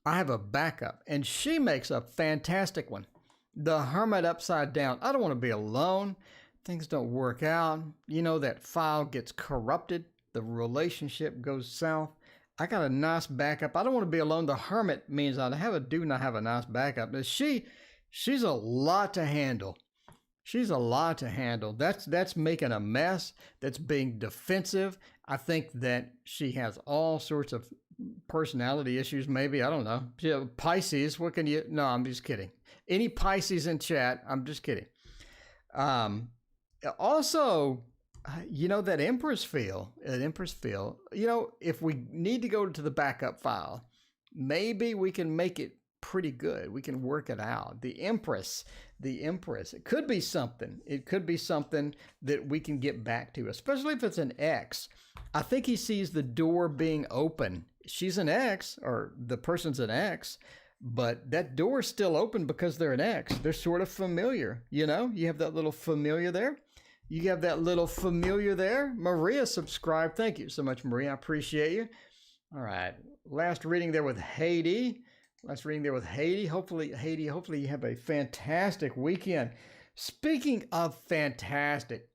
I have a backup and she makes a fantastic one. The Hermit upside down. I don't want to be alone. Things don't work out. You know, that file gets corrupted. The relationship goes south. I got a nice backup. I don't want to be alone. The Hermit means I do not have a nice backup. But she's a lot to handle. She's a lot to handle. That's making a mess. That's being defensive. I think that she has all sorts of personality issues, maybe. I don't know. Pisces, what can you... No, I'm just kidding. Any Pisces in chat, I'm just kidding. Also, you know, that Empress feel, you know, if we need to go to the backup file, maybe we can make it pretty good. We can work it out. The Empress, it could be something. It could be something that we can get back to, especially if it's an ex. I think he sees the door being open. She's an ex, or the person's an ex, but that door's still open because they're an ex. They're sort of familiar, you know? You have that little familiar there. You have that little familiar there. Maria subscribed. Thank you so much, Maria. I appreciate you. All right. Last reading there with Haiti. Hopefully you have a fantastic weekend. Speaking of fantastic,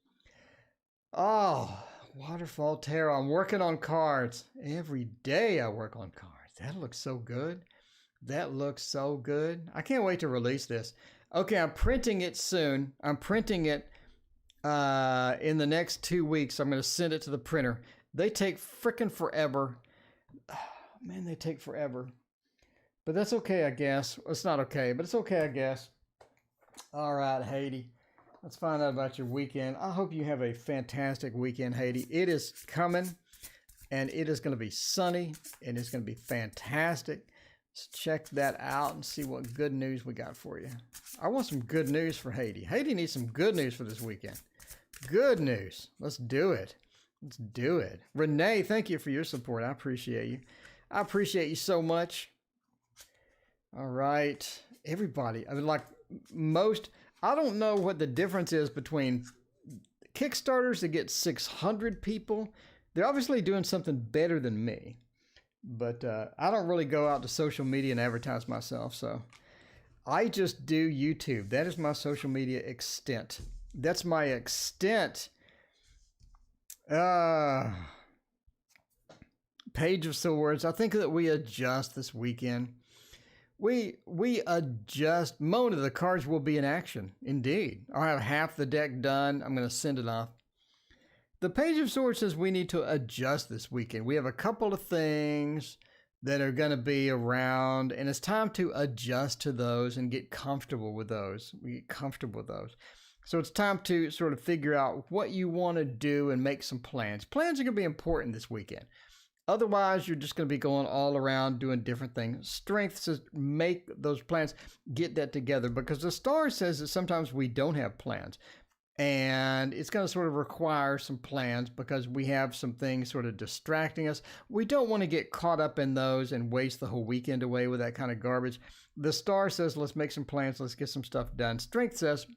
Waterfall Tarot. I'm working on cards. Every day I work on cards. That looks so good. That looks so good. I can't wait to release this. Okay, I'm printing it soon. I'm printing it in the next 2 weeks. I'm going to send it to the printer. They take frickin' forever. Oh, man, they take forever. But that's okay, I guess. It's not okay, but it's okay, I guess. All right, Haiti. Let's find out about your weekend. I hope you have a fantastic weekend, Haiti. It is coming, and it is going to be sunny, and it's going to be fantastic. Let's check that out and see what good news we got for you. I want some good news for Haiti. Haiti needs some good news for this weekend. Good news. Let's do it. Let's do it. Renee, thank you for your support. I appreciate you. I appreciate you so much. All right. Everybody. I mean, like most, I don't know what the difference is between Kickstarters that get 600 people. They're obviously doing something better than me. But I don't really go out to social media and advertise myself. So I just do YouTube. That is my social media extent. That's my extent. Page of Swords. I think that we adjust this weekend. We adjust. Most of the cards will be in action. Indeed. I'll have half the deck done. I'm going to send it off. The Page of Swords says we need to adjust this weekend. We have a couple of things that are going to be around, and it's time to adjust to those and get comfortable with those. We get comfortable with those. So it's time to sort of figure out what you want to do and make some plans. Plans are going to be important this weekend. Otherwise, you're just going to be going all around doing different things. Strength says make those plans, get that together, because the star says that sometimes we don't have plans. And it's going to sort of require some plans because we have some things sort of distracting us. We don't want to get caught up in those and waste the whole weekend away with that kind of garbage. The star says, let's make some plans. Let's get some stuff done. Strength says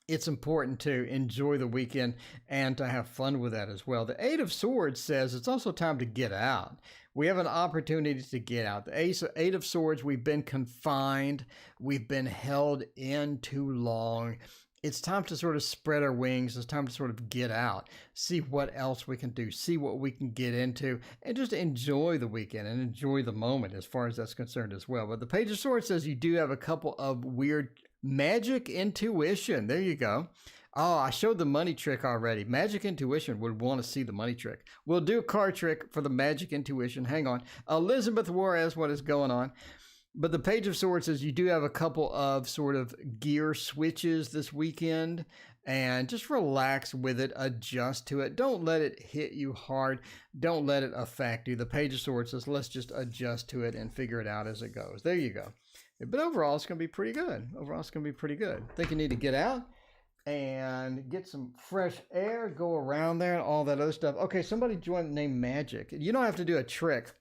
it's important to enjoy the weekend and to have fun with that as well. The Eight of Swords says it's also time to get out. We have an opportunity to get out. The Eight of Swords, we've been confined. We've been held in too long. It's time to sort of spread our wings. It's time to sort of get out, see what else we can do, see what we can get into, and just enjoy the weekend and enjoy the moment as far as that's concerned as well. But the Page of Swords says you do have a couple of weird magic intuition. There you go. Oh, I showed the money trick already. Magic intuition would want to see the money trick. We'll do a card trick for the magic intuition. Hang on. Elizabeth Juarez, what is going on? But the Page of Swords says you do have a couple of sort of gear switches this weekend, and just relax with it, adjust to it. Don't let it hit you hard. Don't let it affect you. The Page of Swords says let's just adjust to it and figure it out as it goes. There you go. But overall, it's going to be pretty good. Overall, it's going to be pretty good. I think you need to get out and get some fresh air, go around there, and all that other stuff. Okay, somebody joined named Magic. You don't have to do a trick.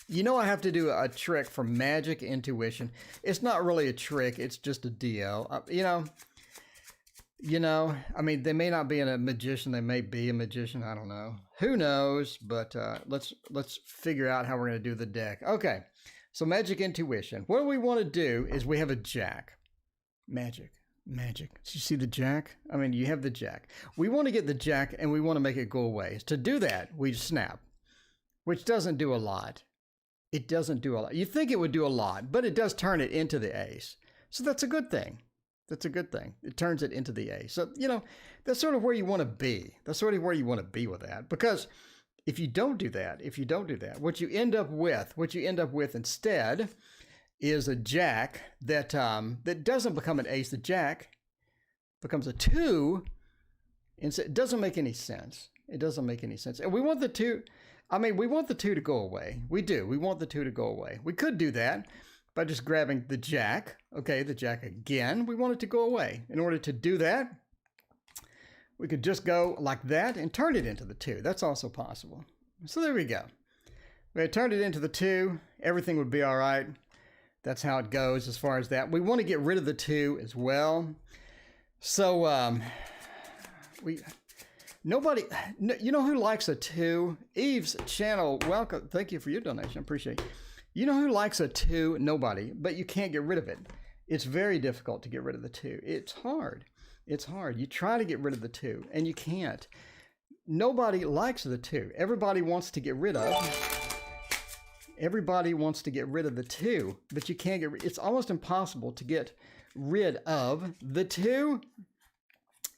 You know I have to do a trick for magic intuition. It's not really a trick. It's just a DL. I mean, they may not be a magician. They may be a magician. I don't know. Who knows? But let's figure out how we're going to do the deck. Okay, so magic intuition. What we want to do is we have a jack. Magic. Did you see the jack? I mean, you have the jack. We want to get the jack and we want to make it go away. To do that, we snap, which doesn't do a lot. It doesn't do a lot. You think it would do a lot, but it does turn it into the ace. So that's a good thing. That's a good thing. It turns it into the ace. So, that's sort of where you want to be. That's sort of where you want to be with that. Because if you don't do that, what you end up with instead is a jack that doesn't become an ace. The jack becomes a 2. And it doesn't make any sense. It doesn't make any sense. And we want the 2... we want the 2 to go away. We do. We want the 2 to go away. We could do that by just grabbing the jack. Okay, the jack again. We want it to go away. In order to do that, we could just go like that and turn it into the 2. That's also possible. So there we go. We turned it into the 2. Everything would be all right. That's how it goes as far as that. We want to get rid of the 2 as well. So, Nobody, you know who likes a 2? Eve's channel, welcome. Thank you for your donation. I appreciate it. You know who likes a 2? Nobody, but you can't get rid of it. It's very difficult to get rid of the 2. It's hard. It's hard. You try to get rid of the 2 and you can't. Nobody likes the 2. Everybody wants to get rid of. Everybody wants to get rid of the 2, but you can't get rid. It's almost impossible to get rid of the 2.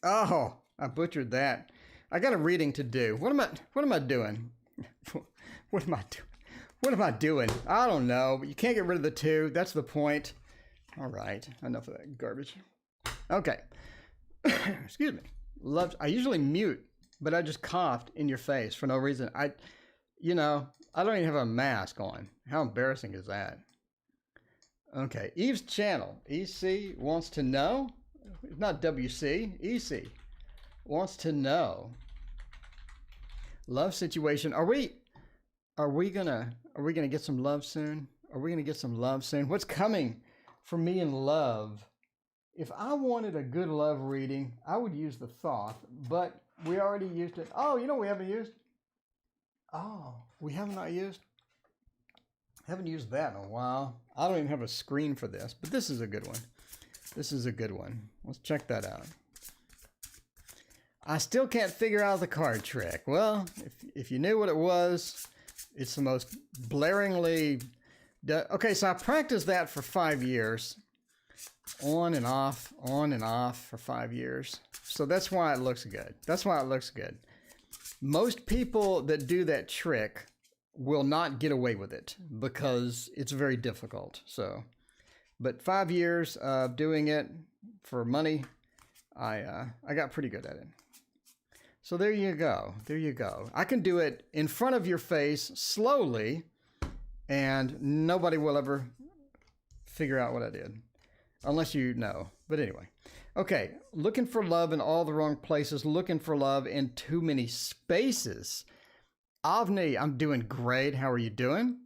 Oh, I butchered that. I got a reading to do. What am I doing? What am I doing? I don't know, but you can't get rid of the 2. That's the point. All right. Enough of that garbage. Okay. Excuse me. I usually mute, but I just coughed in your face for no reason. I don't even have a mask on. How embarrassing is that? Okay. Eve's channel. EC wants to know. Not WC. EC. Wants to know love situation. Are we gonna get some love soon? Are we going to get some love soon? What's coming for me in love? If I wanted a good love reading, I would use the Thoth, but we already used it. Oh, you know we haven't used? Oh, we have not used? Haven't used that in a while. I don't even have a screen for this, but this is a good one. This is a good one. Let's check that out. I still can't figure out the card trick. Well, if you knew what it was, it's the most blaringly... Okay, so I practiced that for 5 years. On and off for 5 years. So that's why it looks good. That's why it looks good. Most people that do that trick will not get away with it because it's very difficult. So, but 5 years of doing it for money, I got pretty good at it. So there you go. There you go. I can do it in front of your face slowly, and nobody will ever figure out what I did. Unless you know. But anyway. Okay. Looking for love in all the wrong places. Looking for love in too many spaces. Avni, I'm doing great. How are you doing?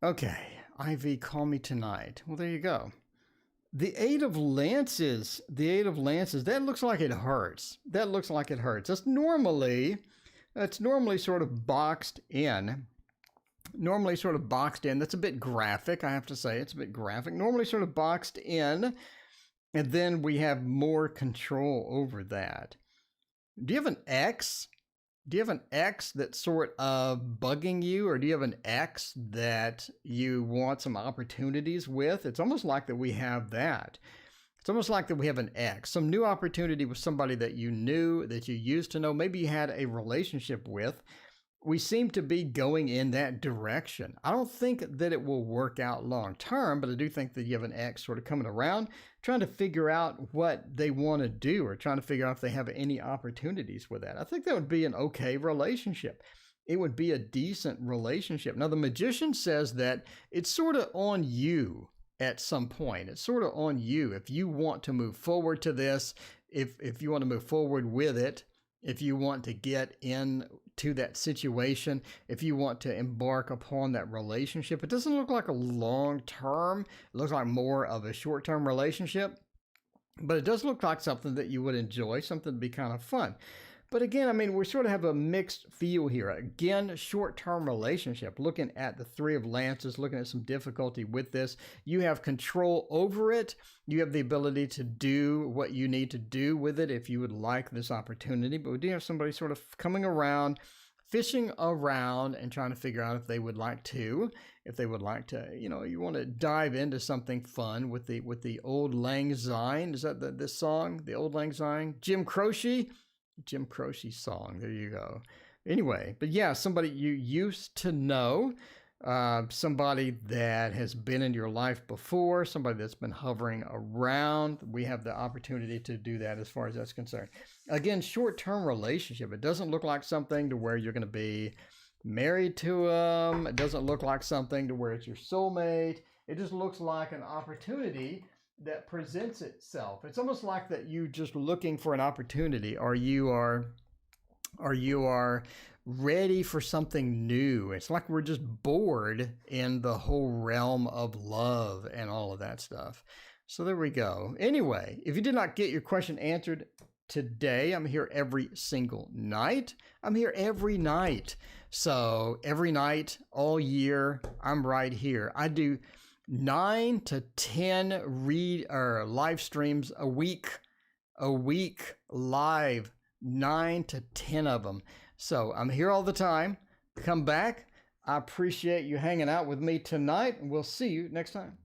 Okay. Ivy, call me tonight. Well, there you go. The Eight of Lances. The Eight of Lances. That looks like it hurts. That looks like it hurts. It's normally sort of boxed in. Normally sort of boxed in. That's a bit graphic, I have to say. It's a bit graphic. Normally sort of boxed in, and then we have more control over that. Do you have an X? Do you have an X that's sort of bugging you, or do you have an X that you want some opportunities with? It's almost like that we have that. It's almost like that we have an X, some new opportunity with somebody that you knew, that you used to know, maybe you had a relationship with. We seem to be going in that direction. I don't think that it will work out long term, but I do think that you have an X sort of coming around, trying to figure out what they want to do or trying to figure out if they have any opportunities with that. I think that would be an okay relationship. It would be a decent relationship. Now, the Magician says that it's sort of on you at some point. It's sort of on you. If you want to move forward to this, if you want to move forward with it, if you want to get into that situation, if you want to embark upon that relationship. It doesn't look like a long-term. It looks like more of a short-term relationship. But it does look like something that you would enjoy, something to be kind of fun. But again, I mean, we sort of have a mixed feel here. Again, short-term relationship, looking at the Three of Lances, looking at some difficulty with this. You have control over it. You have the ability to do what you need to do with it if you would like this opportunity. But we do have somebody sort of coming around, fishing around and trying to figure out if they would like to, you know, you want to dive into something fun with the Old Lang Syne. Is that this song, the Old Lang Syne? Jim Croce song. There you go. Anyway, but yeah, somebody you used to know, somebody that has been in your life before, somebody that's been hovering around. We have the opportunity to do that as far as that's concerned. Again, short-term relationship. It doesn't look like something to where you're going to be married to them. It doesn't look like something to where it's your soulmate. It just looks like an opportunity that presents itself. It's almost like that you just looking for an opportunity, or you are ready for something new. It's like we're just bored in the whole realm of love and all of that stuff. So there we go. Anyway, if you did not get your question answered today, I'm here every single night. I'm here every night. So every night, all year, I'm right here. I do 9 to 10 live streams a week live, 9 to 10 of them. So I'm here all the time. Come back. I appreciate you hanging out with me tonight, and we'll see you next time.